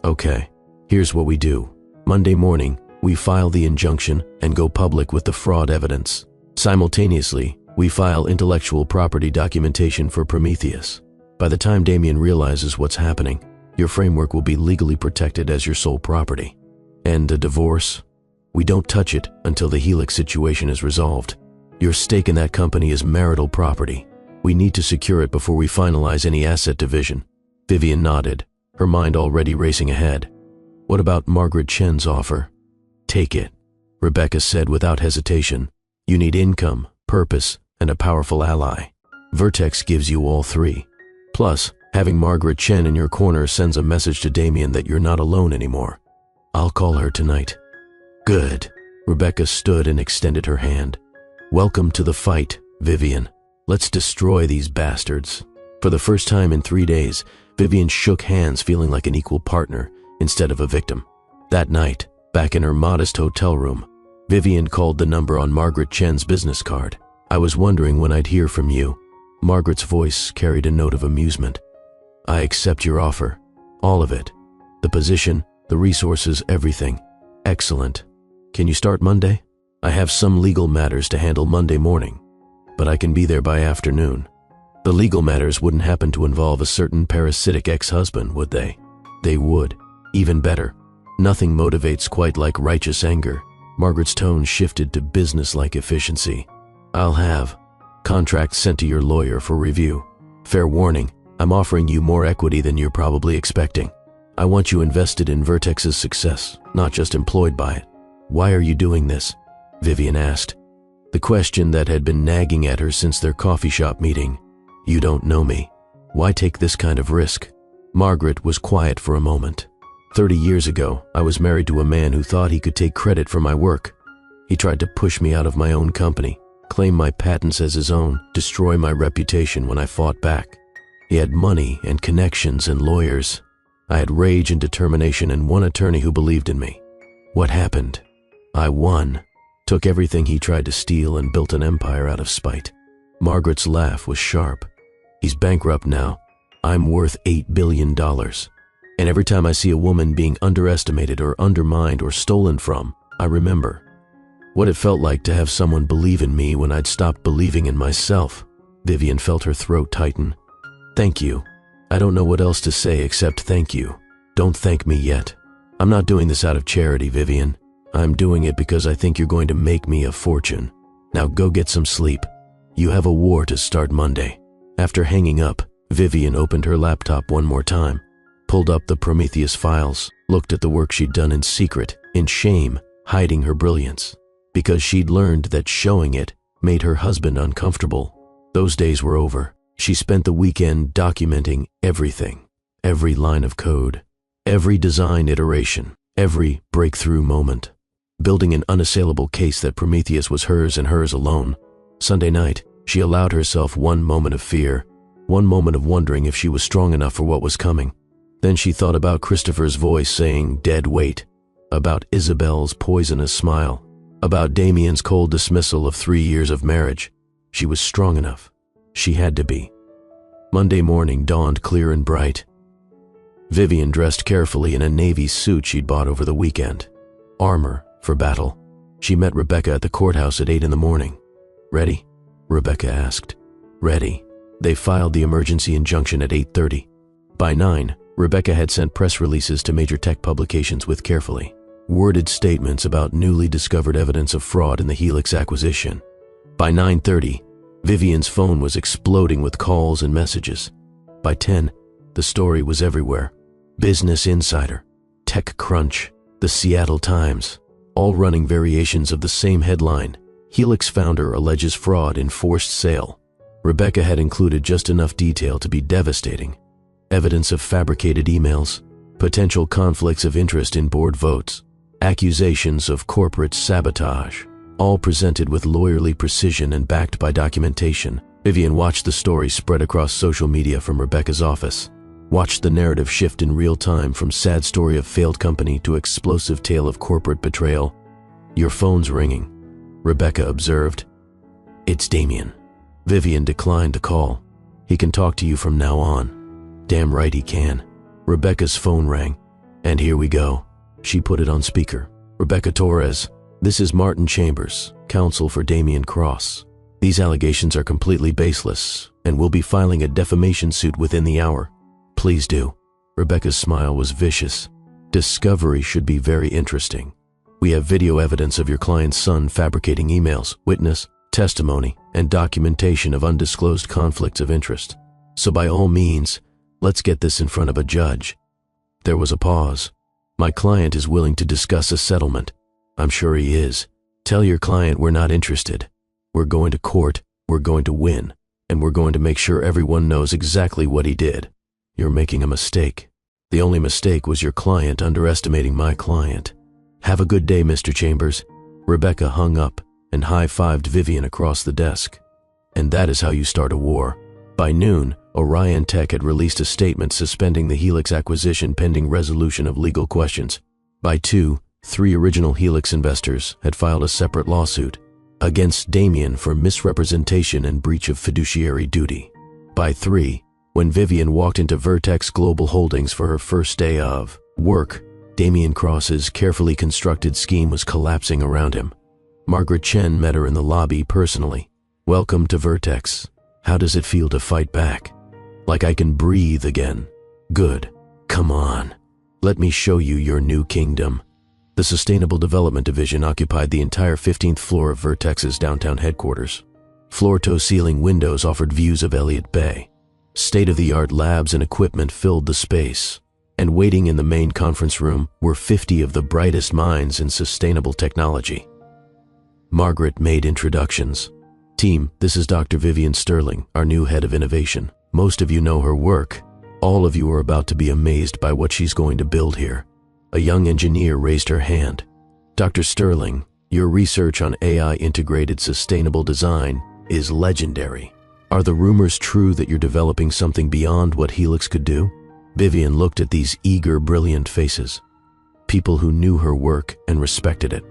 Speaker 1: Okay, here's what we do. Monday morning, we file the injunction and go public with the fraud evidence. Simultaneously, we file intellectual property documentation for Prometheus. By the time Damien realizes what's happening, your framework will be legally protected as your sole property. And a divorce? We don't touch it until the Helix situation is resolved. Your stake in that company is marital property. We need to secure it before we finalize any asset division. Vivian nodded, her mind already racing ahead. What about Margaret Chen's offer? Take it, Rebecca said without hesitation. You need income, purpose, and a powerful ally. Vertex gives you all three. Plus, having Margaret Chen in your corner sends a message to Damien that you're not alone anymore. I'll call her tonight. Good. Rebecca stood and extended her hand. Welcome to the fight, Vivian. Let's destroy these bastards. For the first time in 3 days, Vivian shook hands feeling like an equal partner instead of a victim. That night, back in her modest hotel room, Vivian called the number on Margaret Chen's business card. I was wondering when I'd hear from you. Margaret's voice carried a note of amusement. I accept your offer. All of it. The position, the resources, everything. Excellent. Can you start Monday? I have some legal matters to handle Monday morning, but I can be there by afternoon. The legal matters wouldn't happen to involve a certain parasitic ex-husband, would they? They would. Even better. Nothing motivates quite like righteous anger. Margaret's tone shifted to business-like efficiency. I'll have contracts sent to your lawyer for review. Fair warning, I'm offering you more equity than you're probably expecting. I want you invested in Vertex's success, not just employed by it. Why are you doing this? Vivian asked. The question that had been nagging at her since their coffee shop meeting. You don't know me. Why take this kind of risk? Margaret was quiet for a moment. 30 years ago, I was married to a man who thought he could take credit for my work. He tried to push me out of my own company. claim my patents as his own, destroy my reputation when I fought back. He had money and connections and lawyers. I had rage and determination and one attorney who believed in me. What happened? I won, took everything he tried to steal and built an empire out of spite. Margaret's laugh was sharp. He's bankrupt now. I'm worth $8 billion. And every time I see a woman being underestimated or undermined or stolen from, I remember what it felt like to have someone believe in me when I'd stopped believing in myself. Vivian felt her throat tighten. Thank you. I don't know what else to say except thank you. Don't thank me yet. I'm not doing this out of charity, Vivian. I'm doing it because I think you're going to make me a fortune. Now go get some sleep. You have a war to start Monday. After hanging up, Vivian opened her laptop one more time, pulled up the Prometheus files, looked at the work she'd done in secret, in shame, hiding her brilliance. Because she'd learned that showing it made her husband uncomfortable. Those days were over. She spent the weekend documenting everything, every line of code, every design iteration, every breakthrough moment, building an unassailable case that Prometheus was hers and hers alone. Sunday night, she allowed herself one moment of fear, one moment of wondering if she was strong enough for what was coming. Then she thought about Christopher's voice saying dead weight, about Isabel's poisonous smile, about Damien's cold dismissal of 3 years of marriage. She was strong enough. She had to be. Monday morning dawned clear and bright. Vivian dressed carefully in a navy suit she'd bought over the weekend. Armor for battle. She met Rebecca at the courthouse at 8 in the morning. Ready? Rebecca asked. Ready. They filed the emergency injunction at 8:30. By 9, Rebecca had sent press releases to major tech publications with carefully worded statements about newly discovered evidence of fraud in the Helix acquisition. By 9:30, Vivian's phone was exploding with calls and messages. By 10, the story was everywhere. Business Insider, TechCrunch, the Seattle Times, all running variations of the same headline. Helix founder alleges fraud in forced sale. Rebecca had included just enough detail to be devastating. Evidence of fabricated emails, potential conflicts of interest in board votes, accusations of corporate sabotage, all presented with lawyerly precision and backed by documentation. Vivian watched the story spread across social media from Rebecca's office, watched the narrative shift in real time from sad story of failed company to explosive tale of corporate betrayal. Your phone's ringing, Rebecca observed. It's Damien. Vivian declined the call. He can talk to you from now on. Damn right he can. Rebecca's phone rang. And here we go. She put it on speaker. Rebecca Torres, this is Martin Chambers, counsel for Damien Cross. These allegations are completely baseless, and we'll be filing a defamation suit within the hour. Please do. Rebecca's smile was vicious. Discovery should be very interesting. We have video evidence of your client's son fabricating emails, witness, testimony, and documentation of undisclosed conflicts of interest. So by all means, let's get this in front of a judge. There was a pause. My client is willing to discuss a settlement. I'm sure he is. Tell your client we're not interested. We're going to court, we're going to win, and we're going to make sure everyone knows exactly what he did. You're making a mistake. The only mistake was your client underestimating my client. Have a good day, Mr. Chambers. Rebecca hung up and high-fived Vivian across the desk. And that is how you start a war. By noon, Orion Tech had released a statement suspending the Helix acquisition pending resolution of legal questions. By 2, 3 original Helix investors had filed a separate lawsuit against Damien for misrepresentation and breach of fiduciary duty. By 3, when Vivian walked into Vertex Global Holdings for her first day of work, Damien Cross's carefully constructed scheme was collapsing around him. Margaret Chen met her in the lobby personally. Welcome to Vertex. How does it feel to fight back? Like I can breathe again. Good. Come on. Let me show you your new kingdom. The Sustainable Development Division occupied the entire 15th floor of Vertex's downtown headquarters. Floor-to-ceiling windows offered views of Elliott Bay. State-of-the-art labs and equipment filled the space. And waiting in the main conference room were 50 of the brightest minds in sustainable technology. Margaret made introductions. Team, this is Dr. Vivian Sterling, our new head of innovation. Most of you know her work. All of you are about to be amazed by what she's going to build here. A young engineer raised her hand. Dr. Sterling, Your research on AI-integrated sustainable design is legendary. Are the rumors true that you're developing something beyond what Helix could do? Vivian looked at these eager, brilliant faces. People who knew her work and respected it.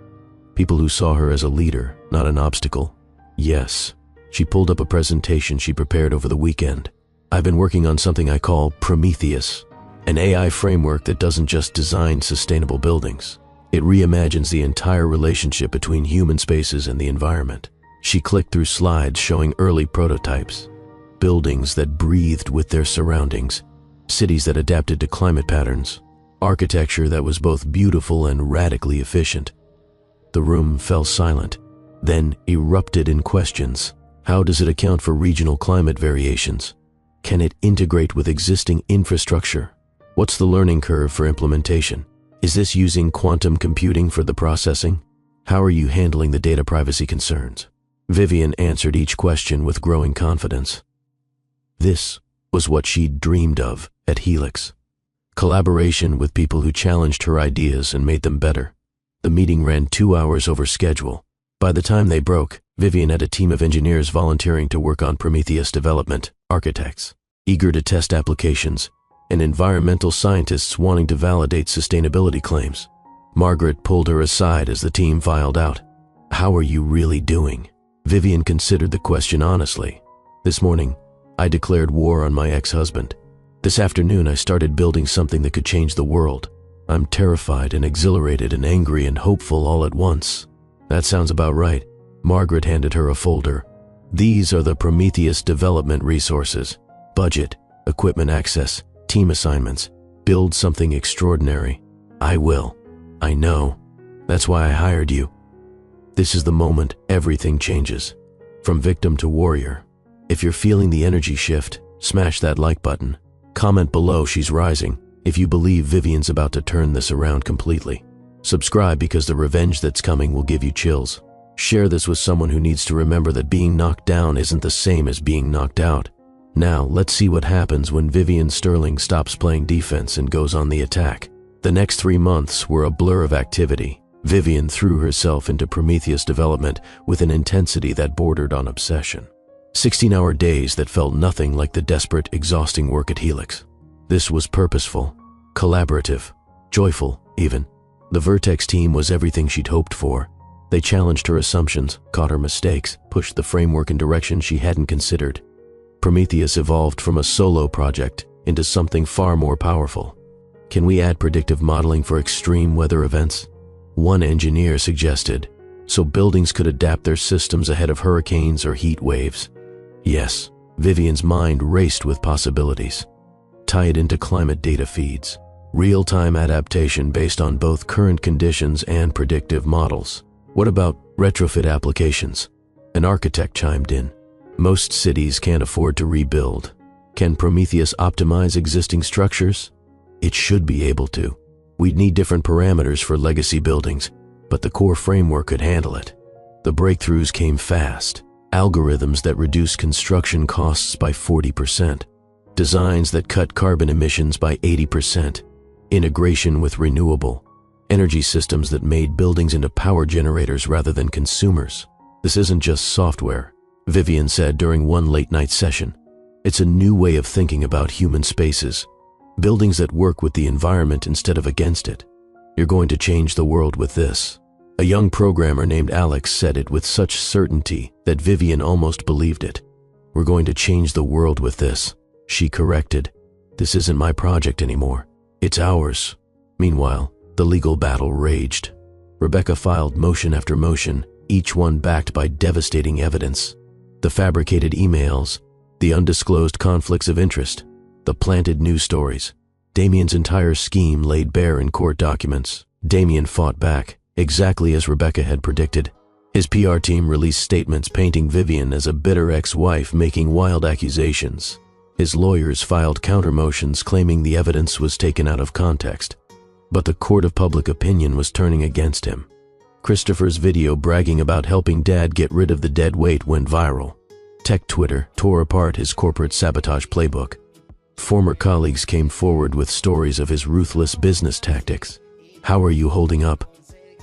Speaker 1: People who saw her as a leader, not an obstacle. Yes, she pulled up a presentation she prepared over the weekend. I've been working on something I call Prometheus, an AI framework that doesn't just design sustainable buildings. It reimagines the entire relationship between human spaces and the environment. She clicked through slides showing early prototypes. Buildings that breathed with their surroundings. Cities that adapted to climate patterns. Architecture that was both beautiful and radically efficient. The room fell silent, then erupted in questions. How does it account for regional climate variations? Can it integrate with existing infrastructure? What's the learning curve for implementation? Is this using quantum computing for the processing? How are you handling the data privacy concerns? Vivian answered each question with growing confidence. This was what she'd dreamed of at Helix. Collaboration with people who challenged her ideas and made them better. The meeting ran 2 hours over schedule. By the time they broke, Vivian had a team of engineers volunteering to work on Prometheus development, architects, eager to test applications, and environmental scientists wanting to validate sustainability claims. Margaret pulled her aside as the team filed out. How are you really doing? Vivian considered the question honestly. This morning, I declared war on my ex-husband. This afternoon, I started building something that could change the world. I'm terrified and exhilarated and angry and hopeful all at once. That sounds about right. Margaret handed her a folder. These are the Prometheus development resources. Budget, equipment access, team assignments. Build something extraordinary. I will. I know. That's why I hired you. This is the moment everything changes. From victim to warrior. If you're feeling the energy shift, smash that like button. Comment below she's rising if you believe Vivian's about to turn this around completely. Subscribe because the revenge that's coming will give you chills. Share this with someone who needs to remember that being knocked down isn't the same as being knocked out. Now, let's see what happens when Vivian Sterling stops playing defense and goes on the attack. The next 3 months were a blur of activity. Vivian threw herself into Prometheus development with an intensity that bordered on obsession. 16-hour days that felt nothing like the desperate, exhausting work at Helix. This was purposeful, collaborative, joyful, even. The Vertex team was everything she'd hoped for. They challenged her assumptions, caught her mistakes, pushed the framework in directions she hadn't considered. Prometheus evolved from a solo project into something far more powerful. Can we add predictive modeling for extreme weather events? One engineer suggested, so buildings could adapt their systems ahead of hurricanes or heat waves. Yes, Vivian's mind raced with possibilities. Tie it into climate data feeds. Real-time adaptation based on both current conditions and predictive models. What about retrofit applications? An architect chimed in. Most cities can't afford to rebuild. Can Prometheus optimize existing structures? It should be able to. We'd need different parameters for legacy buildings, but the core framework could handle it. The breakthroughs came fast. Algorithms that reduce construction costs by 40%. Designs that cut carbon emissions by 80%. Integration with renewable energy systems that made buildings into power generators rather than consumers. This isn't just software, Vivian said during one late-night session. It's a new way of thinking about human spaces. Buildings that work with the environment instead of against it. You're going to change the world with this. A young programmer named Alex said it with such certainty that Vivian almost believed it. We're going to change the world with this, she corrected. This isn't my project anymore. It's ours. Meanwhile, the legal battle raged. Rebecca filed motion after motion, each one backed by devastating evidence. The fabricated emails, the undisclosed conflicts of interest, the planted news stories. Damien's entire scheme laid bare in court documents. Damien fought back, exactly as Rebecca had predicted. His PR team released statements painting Vivian as a bitter ex-wife making wild accusations. His lawyers filed counter-motions claiming the evidence was taken out of context. But the court of public opinion was turning against him. Christopher's video bragging about helping Dad get rid of the dead weight went viral. Tech Twitter tore apart his corporate sabotage playbook. Former colleagues came forward with stories of his ruthless business tactics. How are you holding up?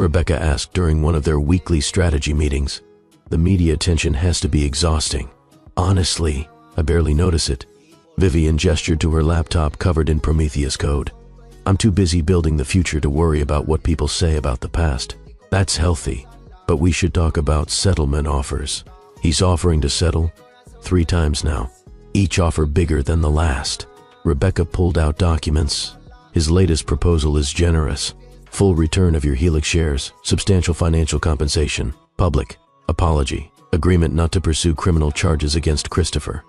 Speaker 1: Rebecca asked during one of their weekly strategy meetings. The media attention has to be exhausting. Honestly, I barely notice it. Vivian gestured to her laptop covered in Prometheus code. I'm too busy building the future to worry about what people say about the past. That's healthy, but we should talk about settlement offers. He's offering to settle 3 times now, each offer bigger than the last. Rebecca pulled out documents. His latest proposal is generous. Full return of your Helix shares, substantial financial compensation, public apology, agreement not to pursue criminal charges against Christopher.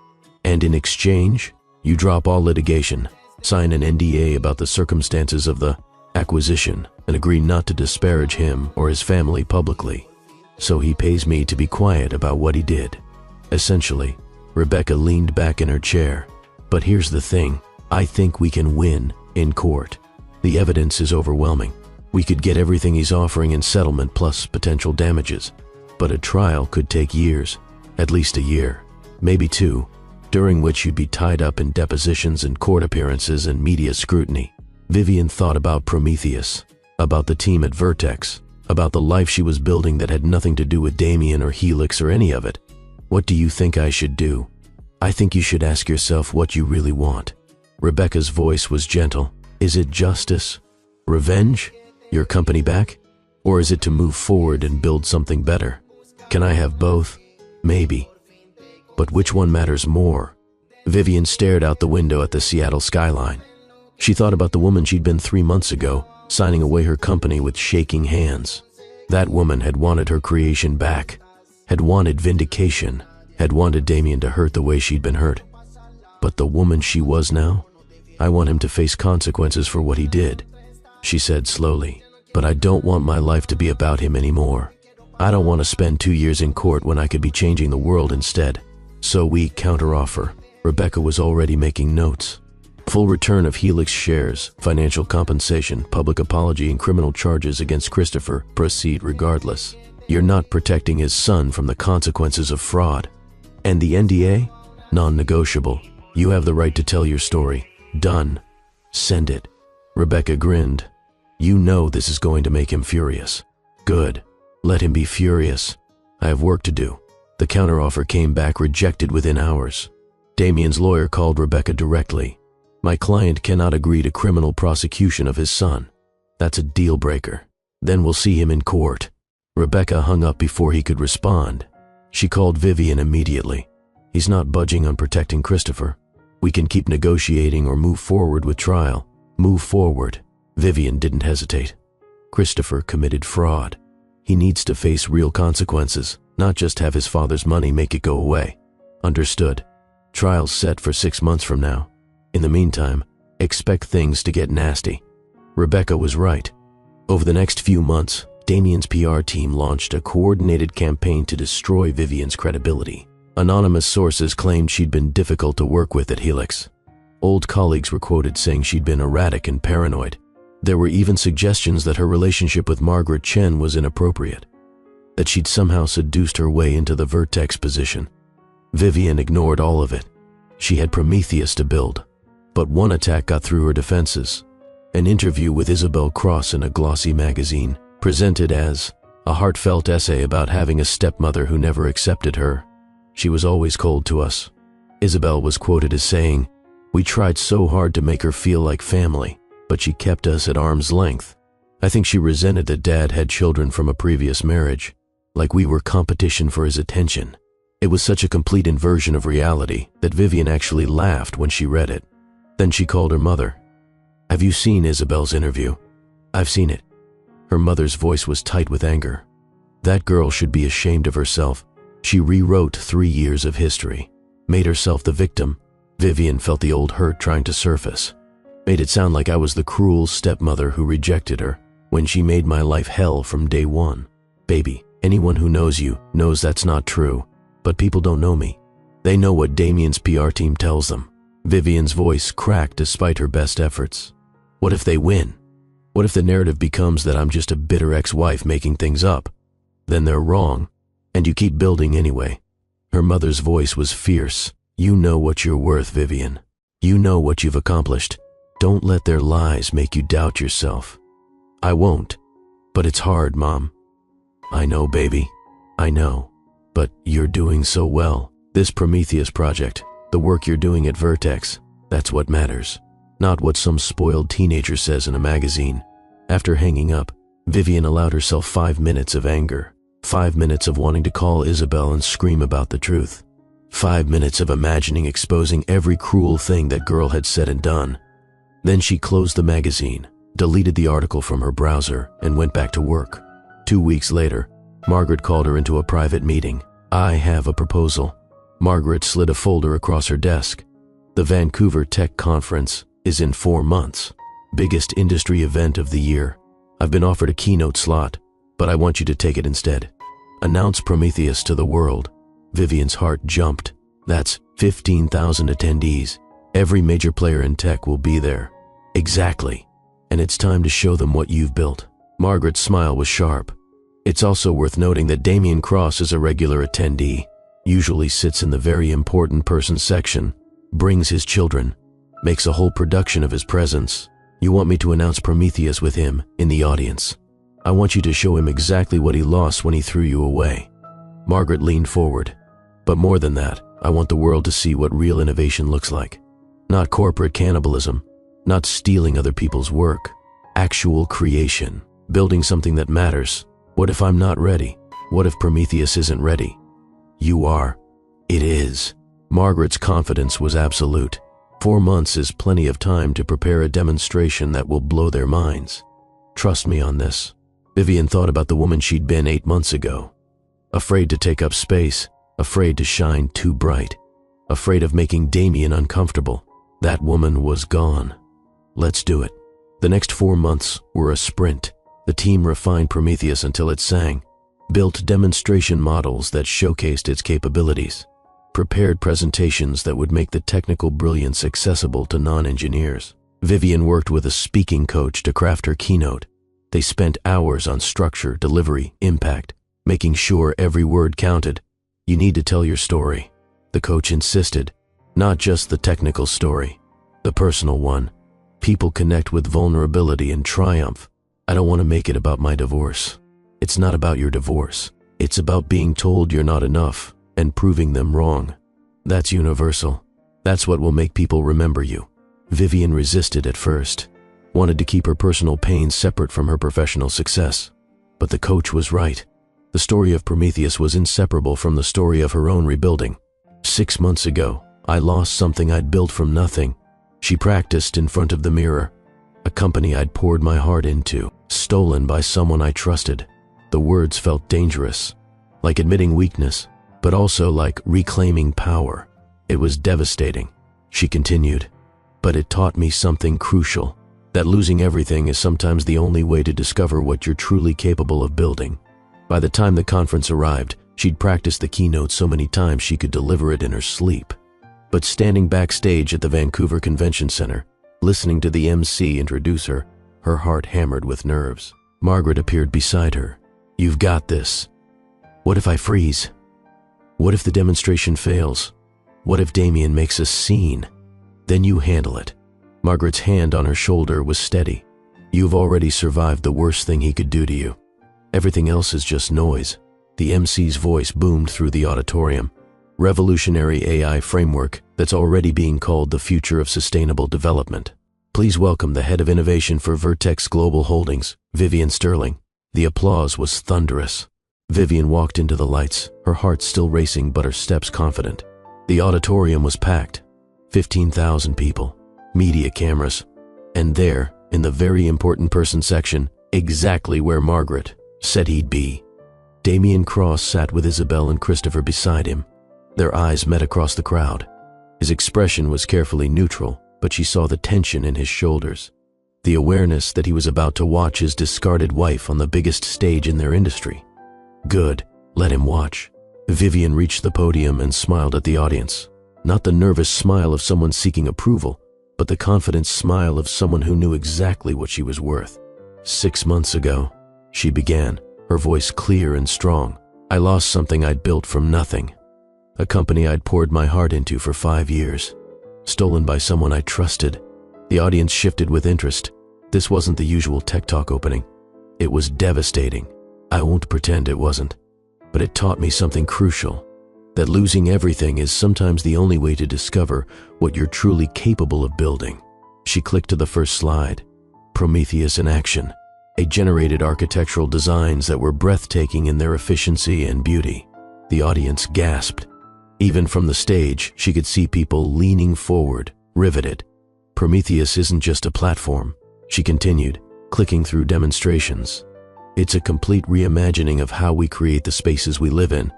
Speaker 1: And in exchange, you drop all litigation, sign an NDA about the circumstances of the acquisition, and agree not to disparage him or his family publicly. So he pays me to be quiet about what he did. Essentially, Rebecca leaned back in her chair. But here's the thing, I think we can win in court. The evidence is overwhelming. We could get everything he's offering in settlement plus potential damages. But a trial could take years, at least a year, maybe 2, during which you'd be tied up in depositions and court appearances and media scrutiny. Vivian thought about Prometheus, about the team at Vertex, about the life she was building that had nothing to do with Damien or Helix or any of it. What do you think I should do? I think you should ask yourself what you really want. Rebecca's voice was gentle. Is it justice? Revenge? Your company back? Or is it to move forward and build something better? Can I have both? Maybe. But which one matters more? Vivian stared out the window at the Seattle skyline. She thought about the woman she'd been 3 months ago, signing away her company with shaking hands. That woman had wanted her creation back, had wanted vindication, had wanted Damien to hurt the way she'd been hurt. But the woman she was now? I want him to face consequences for what he did, she said slowly. But I don't want my life to be about him anymore. I don't want to spend 2 years in court when I could be changing the world instead. So we counteroffer. Rebecca was already making notes. Full return of Helix shares, financial compensation, public apology, and criminal charges against Christopher proceed regardless. You're not protecting his son from the consequences of fraud. And the NDA? Non-negotiable. You have the right to tell your story. Done. Send it. Rebecca grinned. You know this is going to make him furious. Good. Let him be furious. I have work to do. The counteroffer came back rejected within hours. Damien's lawyer called Rebecca directly. My client cannot agree to criminal prosecution of his son. That's a deal breaker. Then we'll see him in court. Rebecca hung up before he could respond. She called Vivian immediately. He's not budging on protecting Christopher. We can keep negotiating or move forward with trial. Move forward. Vivian didn't hesitate. Christopher committed fraud. He needs to face real consequences, not just have his father's money make it go away. Understood. Trial's set for 6 months from now. In the meantime, expect things to get nasty. Rebecca was right. Over the next few months, Damien's PR team launched a coordinated campaign to destroy Vivian's credibility. Anonymous sources claimed she'd been difficult to work with at Helix. Old colleagues were quoted saying she'd been erratic and paranoid. There were even suggestions that her relationship with Margaret Chen was inappropriate, that she'd somehow seduced her way into the Vertex position. Vivian ignored all of it. She had Prometheus to build. But one attack got through her defenses. An interview with Isabel Cross in a glossy magazine, presented as a heartfelt essay about having a stepmother who never accepted her. She was always cold to us. Isabel was quoted as saying, "We tried so hard to make her feel like family, but she kept us at arm's length." I think she resented that Dad had children from a previous marriage, like we were competition for his attention. It was such a complete inversion of reality that Vivian actually laughed when she read it. Then she called her mother. "Have you seen Isabel's interview?" "I've seen it." Her mother's voice was tight with anger. That girl should be ashamed of herself. She rewrote 3 years of history, made herself the victim. Vivian felt the old hurt trying to surface. Made it sound like I was the cruel stepmother who rejected her, when she made my life hell from day one. Baby, anyone who knows you knows that's not true. But people don't know me. They know what Damien's PR team tells them. Vivian's voice cracked despite her best efforts. What if they win? What if the narrative becomes that I'm just a bitter ex-wife making things up? Then they're wrong, and you keep building anyway. Her mother's voice was fierce. You know what you're worth, Vivian. You know what you've accomplished. Don't let their lies make you doubt yourself. I won't. But it's hard, Mom. I know, baby. I know. But you're doing so well. This Prometheus project, the work you're doing at Vertex, that's what matters. Not what some spoiled teenager says in a magazine. After hanging up, Vivian allowed herself 5 minutes of anger. 5 minutes of wanting to call Isabel and scream about the truth. 5 minutes of imagining exposing every cruel thing that girl had said and done. Then she closed the magazine, deleted the article from her browser, and went back to work. 2 weeks later, Margaret called her into a private meeting. I have a proposal. Margaret slid a folder across her desk. The Vancouver Tech Conference is in 4 months. Biggest industry event of the year. I've been offered a keynote slot, but I want you to take it instead. Announce Prometheus to the world. Vivian's heart jumped. That's 15,000 attendees. Every major player in tech will be there. Exactly. And it's time to show them what you've built. Margaret's smile was sharp. It's also worth noting that Damien Cross is a regular attendee, usually sits in the very important person section, brings his children, makes a whole production of his presence. You want me to announce Prometheus with him in the audience. I want you to show him exactly what he lost when he threw you away. Margaret leaned forward. But more than that, I want the world to see what real innovation looks like. Not corporate cannibalism, not stealing other people's work. Actual creation, building something that matters. What if I'm not ready? What if Prometheus isn't ready? You are. It is. Margaret's confidence was absolute. 4 months is plenty of time to prepare a demonstration that will blow their minds. Trust me on this. Vivian thought about the woman she'd been 8 months ago. Afraid to take up space, afraid to shine too bright, afraid of making Damien uncomfortable. That woman was gone. Let's do it. The next 4 months were a sprint. The team refined Prometheus until it sang, built demonstration models that showcased its capabilities, prepared presentations that would make the technical brilliance accessible to non-engineers. Vivian worked with a speaking coach to craft her keynote. They spent hours on structure, delivery, impact, making sure every word counted. You need to tell your story, the coach insisted. Not just the technical story, the personal one. People connect with vulnerability and triumph. I don't want to make it about my divorce. It's not about your divorce. It's about being told you're not enough and proving them wrong. That's universal. That's what will make people remember you. Vivian resisted at first, wanted to keep her personal pain separate from her professional success. But the coach was right. The story of Prometheus was inseparable from the story of her own rebuilding. 6 months ago, I lost something I'd built from nothing. She practiced in front of the mirror. A company I'd poured my heart into, stolen by someone I trusted. The words felt dangerous, like admitting weakness, but also like reclaiming power. It was devastating. She continued, but it taught me something crucial, that losing everything is sometimes the only way to discover what you're truly capable of building. By the time the conference arrived, she'd practiced the keynote so many times she could deliver it in her sleep. But standing backstage at the Vancouver Convention Center, listening to the MC introduce her, her heart hammered with nerves. Margaret appeared beside her. You've got this. What if I freeze? What if the demonstration fails? What if Damien makes a scene? Then you handle it. Margaret's hand on her shoulder was steady. You've already survived the worst thing he could do to you. Everything else is just noise. The MC's voice boomed through the auditorium. Revolutionary AI framework that's already being called the future of sustainable development. Please welcome the head of innovation for Vertex Global Holdings, Vivian Sterling. The applause was thunderous. Vivian walked into the lights, her heart still racing but her steps confident. The auditorium was packed. 15,000 people, media cameras, and there, in the very important person section, exactly where Margaret said he'd be. Damien Cross sat with Isabel and Christopher beside him. Their eyes met across the crowd. His expression was carefully neutral, but she saw the tension in his shoulders, the awareness that he was about to watch his discarded wife on the biggest stage in their industry. Good, let him watch. Vivian reached the podium and smiled at the audience. Not the nervous smile of someone seeking approval, but the confident smile of someone who knew exactly what she was worth. 6 months ago, she began, her voice clear and strong. I lost something I'd built from nothing. A company I'd poured my heart into for 5 years. Stolen by someone I trusted. The audience shifted with interest. This wasn't the usual tech talk opening. It was devastating. I won't pretend it wasn't. But it taught me something crucial, that losing everything is sometimes the only way to discover what you're truly capable of building. She clicked to the first slide. Prometheus in action. It generated architectural designs that were breathtaking in their efficiency and beauty. The audience gasped. Even from the stage, she could see people leaning forward, riveted. Prometheus isn't just a platform, she continued, clicking through demonstrations. It's a complete reimagining of how we create the spaces we live in,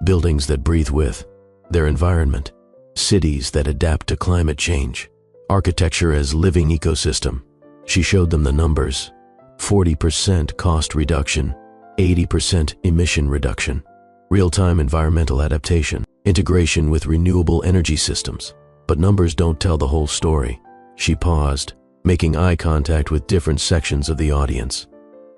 Speaker 1: buildings that breathe with their environment, cities that adapt to climate change, architecture as living ecosystem. She showed them the numbers: 40% cost reduction, 80% emission reduction, real-time environmental adaptation, integration with renewable energy systems. But numbers don't tell the whole story. She paused, making eye contact with different sections of the audience.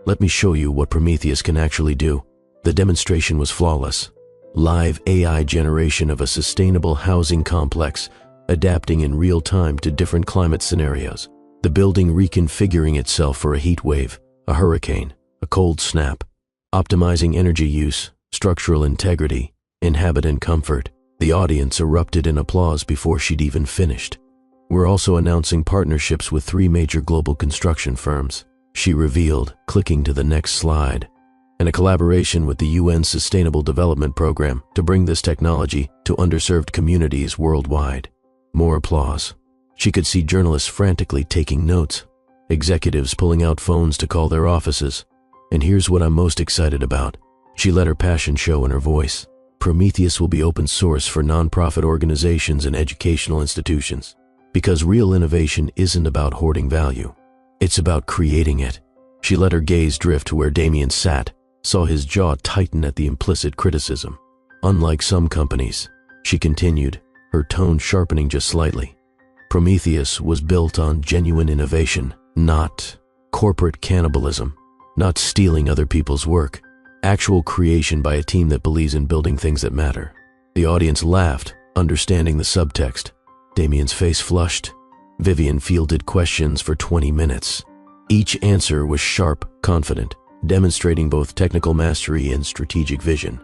Speaker 1: Let me show you what Prometheus can actually do. The demonstration was flawless. Live AI generation of a sustainable housing complex, adapting in real time to different climate scenarios. The building reconfiguring itself for a heat wave, a hurricane, a cold snap, optimizing energy use, structural integrity, inhabitant comfort. The audience erupted in applause before she'd even finished. We're also announcing partnerships with 3 major global construction firms, she revealed, clicking to the next slide, and a collaboration with the UN Sustainable Development Program to bring this technology to underserved communities worldwide. More applause. She could see journalists frantically taking notes, executives pulling out phones to call their offices. And here's what I'm most excited about. She let her passion show in her voice. Prometheus will be open source for nonprofit organizations and educational institutions. Because real innovation isn't about hoarding value. It's about creating it. She let her gaze drift to where Damien sat, saw his jaw tighten at the implicit criticism. Unlike some companies, she continued, her tone sharpening just slightly. Prometheus was built on genuine innovation, not corporate cannibalism, not stealing other people's work. Actual creation by a team that believes in building things that matter. The audience laughed, understanding the subtext. Damien's face flushed. Vivian fielded questions for 20 minutes. Each answer was sharp, confident, demonstrating both technical mastery and strategic vision.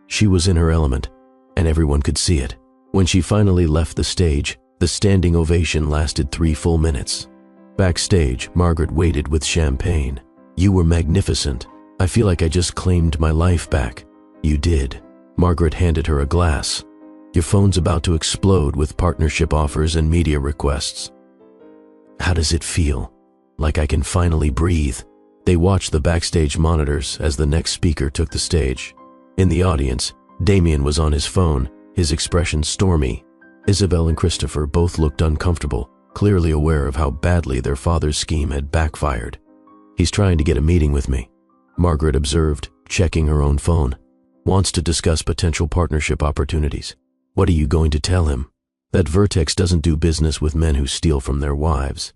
Speaker 1: She was in her element, and everyone could see it. When she finally left the stage, the standing ovation lasted 3 full minutes. Backstage, Margaret waited with champagne. "You were magnificent. I feel like I just claimed my life back." "You did." Margaret handed her a glass. "Your phone's about to explode with partnership offers and media requests." "How does it feel?" "Like I can finally breathe." They watched the backstage monitors as the next speaker took the stage. In the audience, Damien was on his phone, his expression stormy. Isabel and Christopher both looked uncomfortable, clearly aware of how badly their father's scheme had backfired. "He's trying to get a meeting with me," Margaret observed, checking her own phone. "Wants to discuss potential partnership opportunities." "What are you going to tell him?" "That Vertex doesn't do business with men who steal from their wives."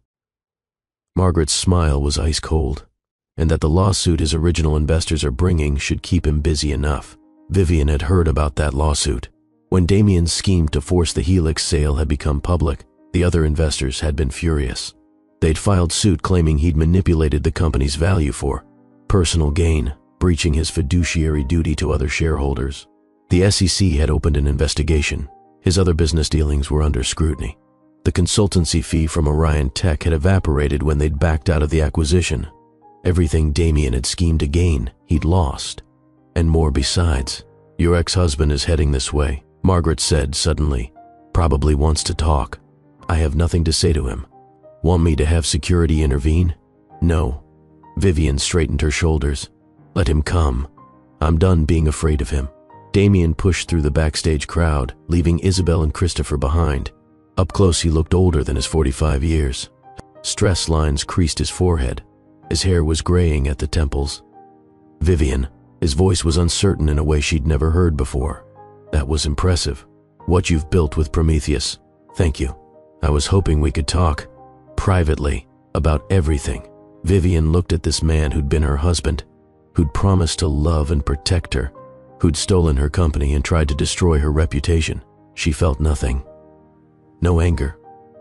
Speaker 1: Margaret's smile was ice cold, and that the lawsuit his original investors are bringing should keep him busy enough. Vivian had heard about that lawsuit. When Damien's scheme to force the Helix sale had become public, the other investors had been furious. They'd filed suit claiming he'd manipulated the company's value for personal gain, breaching his fiduciary duty to other shareholders. The SEC had opened an investigation. His other business dealings were under scrutiny. The consultancy fee from Orion Tech had evaporated when they'd backed out of the acquisition. Everything Damien had schemed to gain, he'd lost. And more besides. "Your ex-husband is heading this way," Margaret said suddenly. "Probably wants to talk. I have nothing to say to him." "Want me to have security intervene?" "No." Vivian straightened her shoulders. "Let him come. I'm done being afraid of him." Damien pushed through the backstage crowd, leaving Isabel and Christopher behind. Up close, he looked older than his 45 years. Stress lines creased his forehead. His hair was graying at the temples. "Vivian," his voice was uncertain in a way she'd never heard before. "That was impressive. What you've built with Prometheus. Thank you. I was hoping we could talk privately about everything." Vivian looked at this man who'd been her husband, who'd promised to love and protect her, who'd stolen her company and tried to destroy her reputation. She felt nothing. No anger,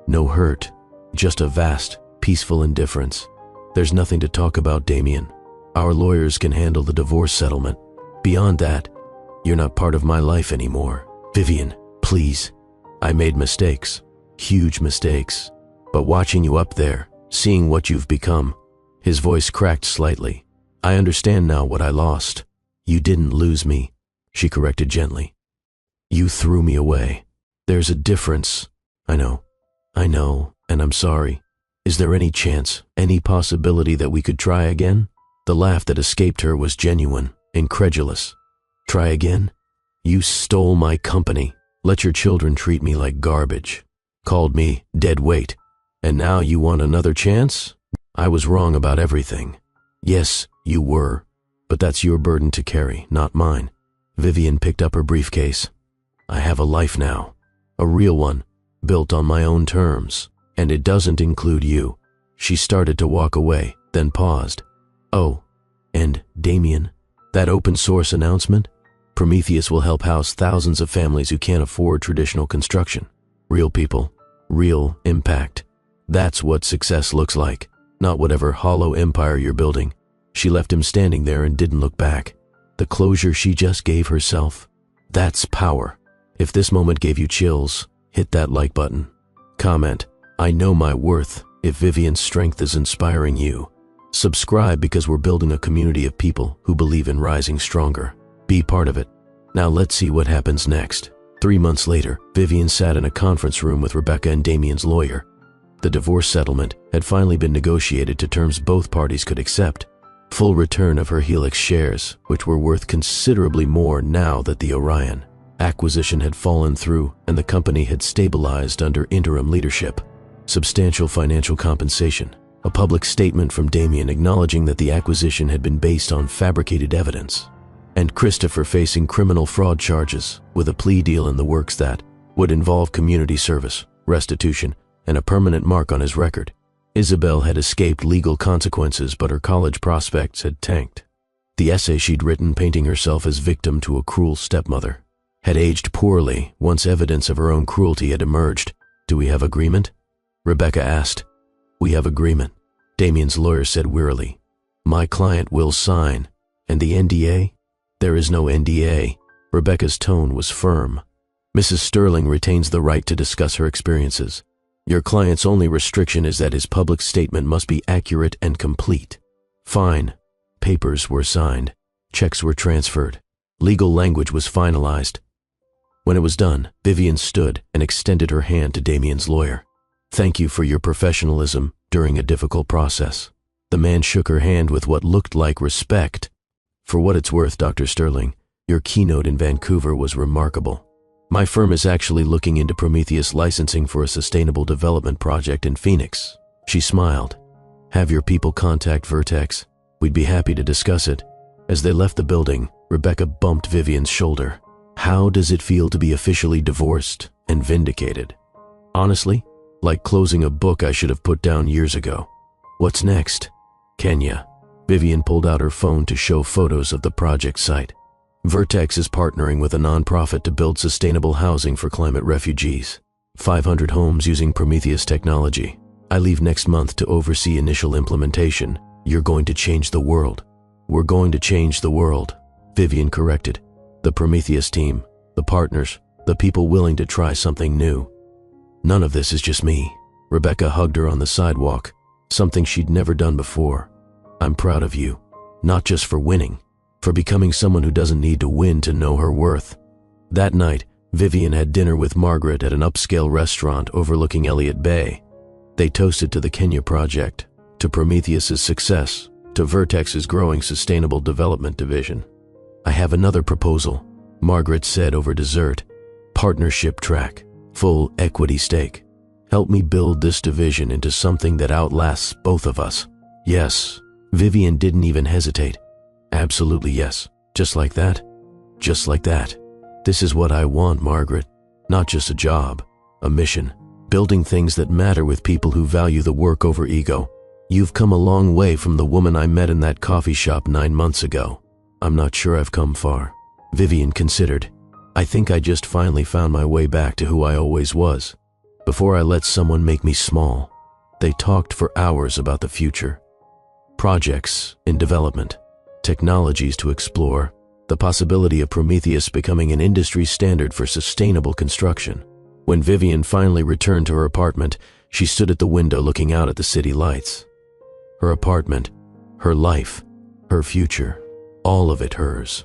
Speaker 1: no hurt, just a vast, peaceful indifference. "There's nothing to talk about, Damien. Our lawyers can handle the divorce settlement. Beyond that, you're not part of my life anymore. Vivian, please. I made mistakes, huge mistakes. But watching you up there, seeing what you've become," his voice cracked slightly. "I understand now what I lost. You didn't lose me," she corrected gently. "You threw me away. There's a difference. I know, and I'm sorry. Is there any chance, any possibility that we could try again?" The laugh that escaped her was genuine, incredulous. "Try again? You stole my company, let your children treat me like garbage, called me dead weight, and now you want another chance? I was wrong about everything. Yes, you were, but that's your burden to carry, not mine." Vivian picked up her briefcase. "I have a life now, a real one, built on my own terms, and it doesn't include you." She started to walk away, then paused. "Oh, and Damien, that open source announcement? Prometheus will help house thousands of families who can't afford traditional construction. Real people, real impact. That's what success looks like, not whatever hollow empire you're building." She left him standing there and didn't look back. The closure she just gave herself, that's power. If this moment gave you chills, hit that like button. Comment, "I know my worth," if Vivian's strength is inspiring you. Subscribe because we're building a community of people who believe in rising stronger. Be part of it. Now let's see what happens next. 3 months later, Vivian sat in a conference room with Rebecca and Damien's lawyer. The divorce settlement had finally been negotiated to terms both parties could accept. Full return of her Helix shares, which were worth considerably more now that the Orion acquisition had fallen through and the company had stabilized under interim leadership. Substantial financial compensation. A public statement from Damien acknowledging that the acquisition had been based on fabricated evidence. And Christopher facing criminal fraud charges, with a plea deal in the works that would involve community service, restitution, and a permanent mark on his record. Isabel had escaped legal consequences, but her college prospects had tanked. The essay she'd written painting herself as victim to a cruel stepmother had aged poorly once evidence of her own cruelty had emerged. "Do we have agreement?" Rebecca asked. "We have agreement," Damien's lawyer said wearily. "My client will sign. And the NDA? There is no NDA." Rebecca's tone was firm. "Mrs. Sterling retains the right to discuss her experiences. Your client's only restriction is that his public statement must be accurate and complete." Fine. Papers were signed. Checks were transferred. Legal language was finalized. When it was done, Vivian stood and extended her hand to Damien's lawyer. "Thank you for your professionalism during a difficult process." The man shook her hand with what looked like respect. "For what it's worth, Dr. Sterling, your keynote in Vancouver was remarkable. My firm is actually looking into Prometheus licensing for a sustainable development project in Phoenix." She smiled. "Have your people contact Vertex. We'd be happy to discuss it." As they left the building, Rebecca bumped Vivian's shoulder. "How does it feel to be officially divorced and vindicated?" "Honestly, like closing a book I should have put down years ago." "What's next?" "Kenya." Vivian pulled out her phone to show photos of the project site. "Vertex is partnering with a nonprofit to build sustainable housing for climate refugees. 500 homes using Prometheus technology. I leave next month to oversee initial implementation. You're going to change the world." "We're going to change the world," Vivian corrected. "The Prometheus team, the partners, the people willing to try something new. None of this is just me." Rebecca hugged her on the sidewalk, something she'd never done before. "I'm proud of you, not just for winning, for becoming someone who doesn't need to win to know her worth." That night, Vivian had dinner with Margaret at an upscale restaurant overlooking Elliott Bay. They toasted to the Kenya project, to Prometheus's success, to Vertex's growing sustainable development division. "I have another proposal," Margaret said over dessert. "Partnership track, full equity stake. Help me build this division into something that outlasts both of us." "Yes." Vivian didn't even hesitate. "Absolutely yes. Just like that? Just like that. This is what I want, Margaret. Not just a job, a mission. Building things that matter with people who value the work over ego. You've come a long way from the woman I met in that coffee shop 9 months ago." "I'm not sure I've come far." Vivian considered. "I think I just finally found my way back to who I always was. Before I let someone make me small." They talked for hours about the future. Projects in development, technologies to explore, the possibility of Prometheus becoming an industry standard for sustainable construction. When Vivian finally returned to her apartment, she stood at the window looking out at the city lights. Her apartment, her life, her future, all of it hers.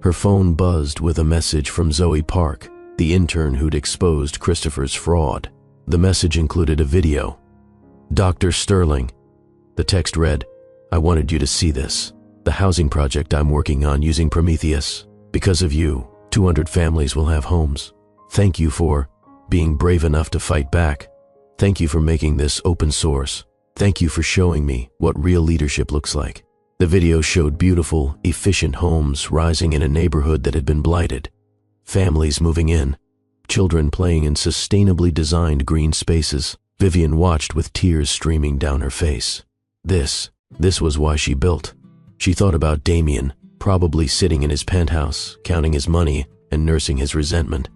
Speaker 1: Her phone buzzed with a message from Zoe Park, the intern who'd exposed Christopher's fraud. The message included a video. "Dr. Sterling." The text read, "I wanted you to see this. The housing project I'm working on using Prometheus. Because of you, 200 families will have homes. Thank you for being brave enough to fight back. Thank you for making this open source. Thank you for showing me what real leadership looks like." The video showed beautiful, efficient homes rising in a neighborhood that had been blighted. Families moving in, children playing in sustainably designed green spaces. Vivian watched with tears streaming down her face. This was why she built. She thought about Damien, probably sitting in his penthouse, counting his money and nursing his resentment.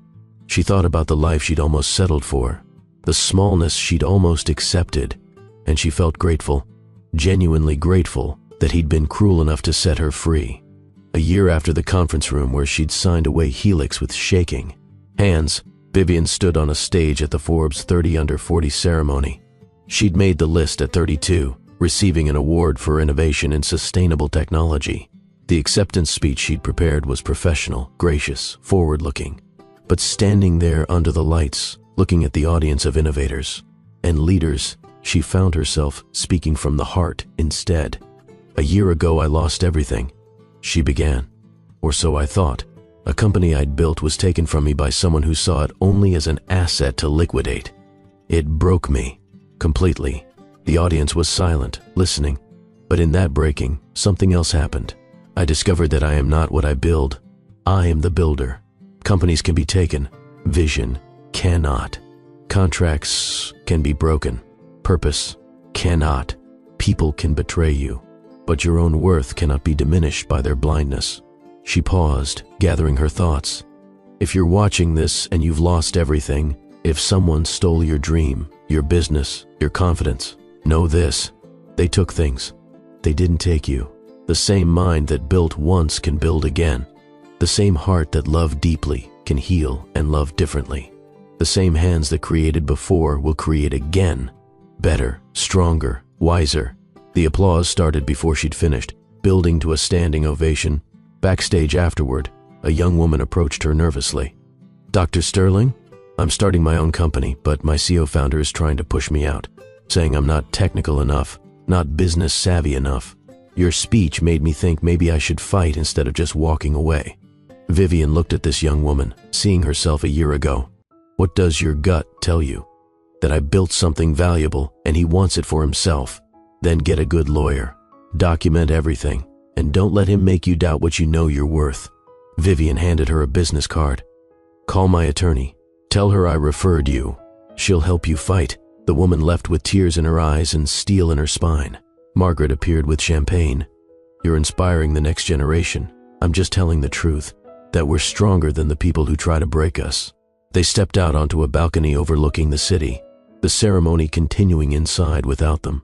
Speaker 1: She thought about the life she'd almost settled for, the smallness she'd almost accepted, and she felt grateful, genuinely grateful, that he'd been cruel enough to set her free. A year after the conference room where she'd signed away Helix with shaking hands, Vivian stood on a stage at the Forbes 30 Under 40 ceremony. She'd made the list at 32, receiving an award for innovation in sustainable technology. The acceptance speech she'd prepared was professional, gracious, forward-looking. But standing there under the lights, looking at the audience of innovators and leaders, she found herself speaking from the heart instead. "A year ago I lost everything," she began. "Or so I thought. A company I'd built was taken from me by someone who saw it only as an asset to liquidate. It broke me, completely." The audience was silent, listening. But in that breaking, something else happened. I discovered that I am not what I build. I am the builder. Companies can be taken. Vision cannot. Contracts can be broken. Purpose cannot. People can betray you. But your own worth cannot be diminished by their blindness. She paused, gathering her thoughts. If you're watching this and you've lost everything, if someone stole your dream, your business, your confidence, know this: they took things. They didn't take you. The same mind that built once can build again. The same heart that loved deeply can heal and love differently. The same hands that created before will create again. Better, stronger, wiser. The applause started before she'd finished, building to a standing ovation. Backstage afterward, a young woman approached her nervously. "Dr. Sterling, I'm starting my own company, but my CEO founder is trying to push me out, saying I'm not technical enough, not business savvy enough. Your speech made me think maybe I should fight instead of just walking away." Vivian looked at this young woman, seeing herself a year ago. What does your gut tell you? That I built something valuable and he wants it for himself. Then get a good lawyer. Document everything, and don't let him make you doubt what you know you're worth. Vivian handed her a business card. "Call my attorney. Tell her I referred you. She'll help you fight." The woman left with tears in her eyes and steel in her spine. Margaret appeared with champagne. "You're inspiring the next generation. I'm just telling the truth, that we're stronger than the people who try to break us." They stepped out onto a balcony overlooking the city, the ceremony continuing inside without them.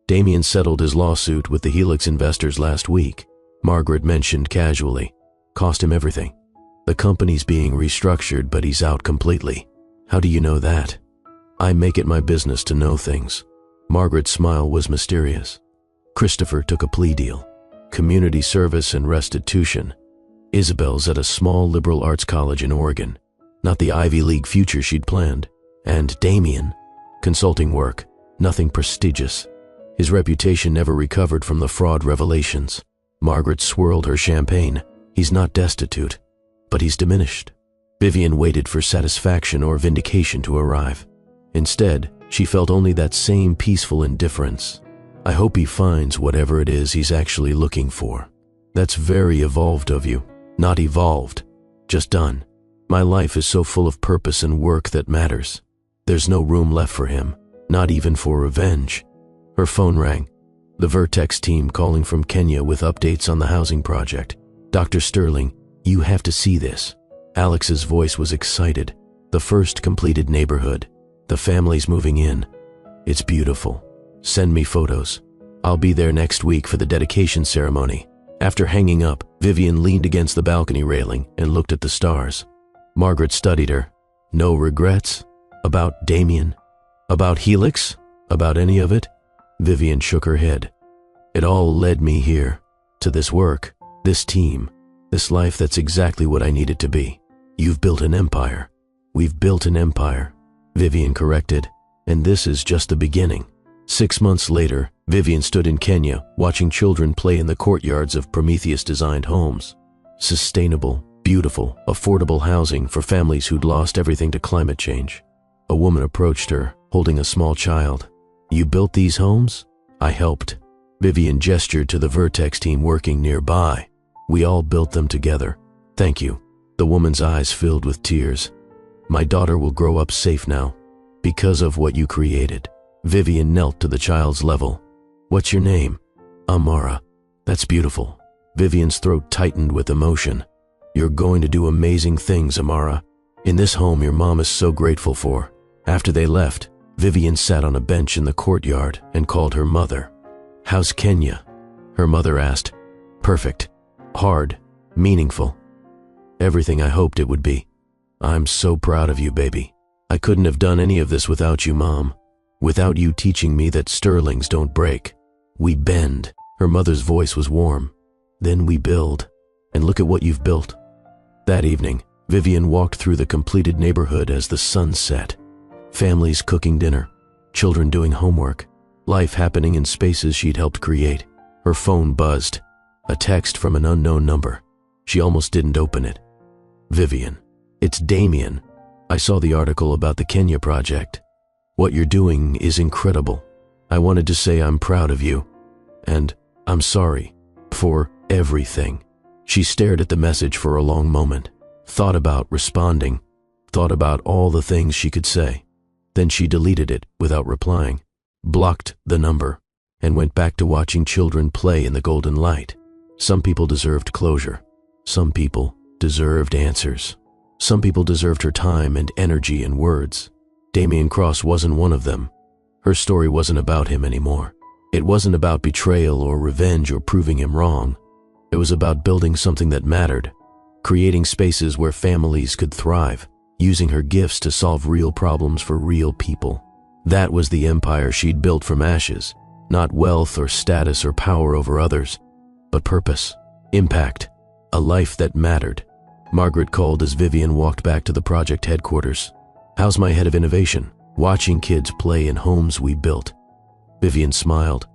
Speaker 1: Damien settled his lawsuit with the Helix investors last week. Margaret mentioned casually. Cost him everything. The company's being restructured, but he's out completely. "How do you know that?" "I make it my business to know things." Margaret's smile was mysterious. Christopher took a plea deal. Community service and restitution. Isabel's at a small liberal arts college in Oregon. Not the Ivy League future she'd planned. And Damien, consulting work, nothing prestigious. His reputation never recovered from the fraud revelations. Margaret swirled her champagne. He's not destitute, but he's diminished. Vivian waited for satisfaction or vindication to arrive. Instead, she felt only that same peaceful indifference. I hope he finds whatever it is he's actually looking for. That's very evolved of you. Not evolved, just done. My life is so full of purpose and work that matters. There's no room left for him, not even for revenge. Her phone rang. The Vertex team calling from Kenya with updates on the housing project. "Dr. Sterling, you have to see this." Alex's voice was excited. "The first completed neighborhood. The family's moving in. It's beautiful. Send me photos. I'll be there next week for the dedication ceremony. After hanging up, Vivian leaned against the balcony railing and looked at the stars. Margaret studied her. No regrets? About Damien? About Helix? About any of it? Vivian shook her head. It all led me here, to this work, this team, this life that's exactly what I need it to be. You've built an empire. We've built an empire, Vivian corrected, and this is just the beginning. 6 months later, Vivian stood in Kenya watching children play in the courtyards of Prometheus-designed homes. Sustainable, beautiful, affordable housing for families who'd lost everything to climate change. A woman approached her, holding a small child. You built these homes? I helped. Vivian gestured to the Vertex team working nearby. We all built them together. Thank you. The woman's eyes filled with tears. My daughter will grow up safe now, because of what you created. Vivian knelt to the child's level. What's your name? Amara. That's beautiful. Vivian's throat tightened with emotion. You're going to do amazing things, Amara. In this home your mom is so grateful for. After they left, Vivian sat on a bench in the courtyard and called her mother. How's Kenya? Her mother asked. Perfect. Hard. Meaningful. Everything I hoped it would be. I'm so proud of you, baby. I couldn't have done any of this without you, Mom. Without you teaching me that sterlings don't break. We bend. Her mother's voice was warm. Then we build. And look at what you've built. That evening, Vivian walked through the completed neighborhood as the sun set. Families cooking dinner, children doing homework, life happening in spaces she'd helped create. Her phone buzzed. A text from an unknown number. She almost didn't open it. Vivian. It's Damien. I saw the article about the Kenya project. What you're doing is incredible. I wanted to say I'm proud of you. And I'm sorry for everything. She stared at the message for a long moment, thought about responding, thought about all the things she could say. Then she deleted it without replying, blocked the number, and went back to watching children play in the golden light. Some people deserved closure. Some people deserved answers. Some people deserved her time and energy and words. Damien Cross wasn't one of them. Her story wasn't about him anymore. It wasn't about betrayal or revenge or proving him wrong. It was about building something that mattered, creating spaces where families could thrive, using her gifts to solve real problems for real people. That was the empire she'd built from ashes, not wealth or status or power over others, but purpose, impact, a life that mattered. Margaret called as Vivian walked back to the project headquarters. How's my head of innovation? Watching kids play in homes we built. Vivian smiled,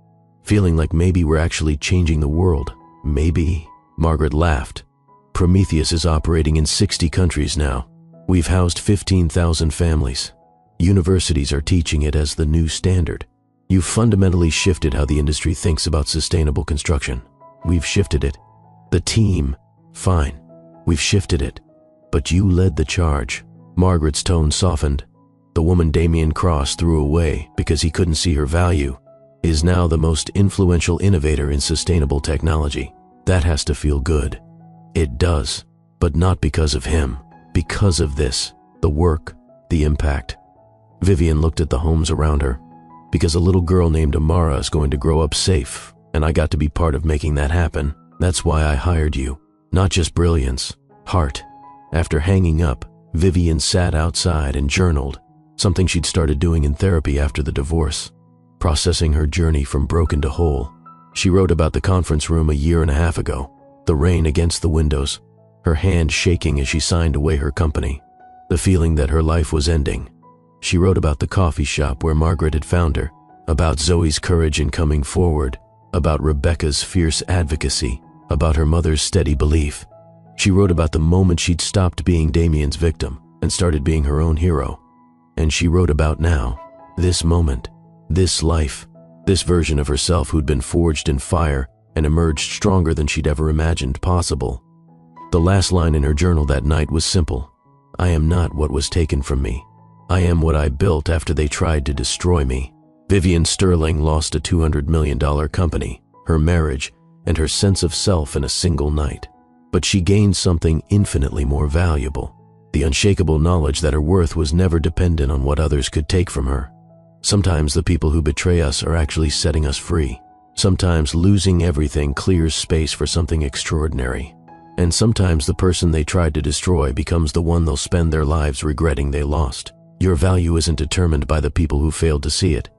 Speaker 1: feeling like maybe we're actually changing the world. Maybe. Margaret laughed. Prometheus is operating in 60 countries now. We've housed 15,000 families. Universities are teaching it as the new standard. You've fundamentally shifted how the industry thinks about sustainable construction. We've shifted it. The team, fine. We've shifted it. But you led the charge. Margaret's tone softened. The woman Damien Cross threw away because he couldn't see her value is now the most influential innovator in sustainable technology. That has to feel good. It does, but not because of him. Because of this, the work, the impact. Vivian looked at the homes around her. Because a little girl named Amara is going to grow up safe, and I got to be part of making that happen. That's why I hired you. Not just brilliance, heart. After hanging up, Vivian sat outside and journaled, something she'd started doing in therapy after the divorce, processing her journey from broken to whole. She wrote about the conference room a year and a half ago, the rain against the windows, her hand shaking as she signed away her company, the feeling that her life was ending. She wrote about the coffee shop where Margaret had found her, about Zoe's courage in coming forward, about Rebecca's fierce advocacy, about her mother's steady belief. She wrote about the moment she'd stopped being Damien's victim and started being her own hero. And she wrote about now, this moment, this life, this version of herself who'd been forged in fire and emerged stronger than she'd ever imagined possible. The last line in her journal that night was simple. I am not what was taken from me. I am what I built after they tried to destroy me. Vivian Sterling lost a $200 million company, her marriage, and her sense of self in a single night. But she gained something infinitely more valuable, the unshakable knowledge that her worth was never dependent on what others could take from her. Sometimes the people who betray us are actually setting us free. Sometimes losing everything clears space for something extraordinary. And sometimes the person they tried to destroy becomes the one they'll spend their lives regretting they lost. Your value isn't determined by the people who failed to see it.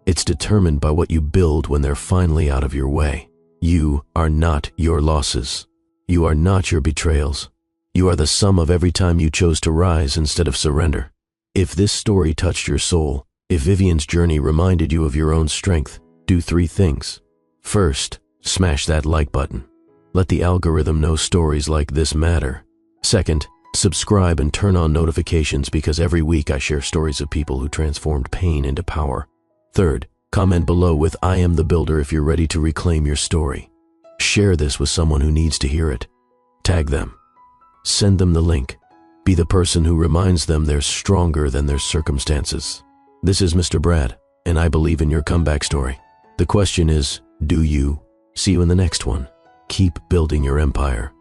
Speaker 1: It's determined by what you build when they're finally out of your way. You are not your losses. You are not your betrayals. You are the sum of every time you chose to rise instead of surrender. If this story touched your soul, if Vivian's journey reminded you of your own strength, do 3 things. First, smash that like button. Let the algorithm know stories like this matter. Second, subscribe and turn on notifications because every week I share stories of people who transformed pain into power. Third, comment below with "I am the builder" if you're ready to reclaim your story. Share this with someone who needs to hear it. Tag them. Send them the link. Be the person who reminds them they're stronger than their circumstances. This is Mr. Brad, and I believe in your comeback story. The question is, do you? See you in the next one. Keep building your empire.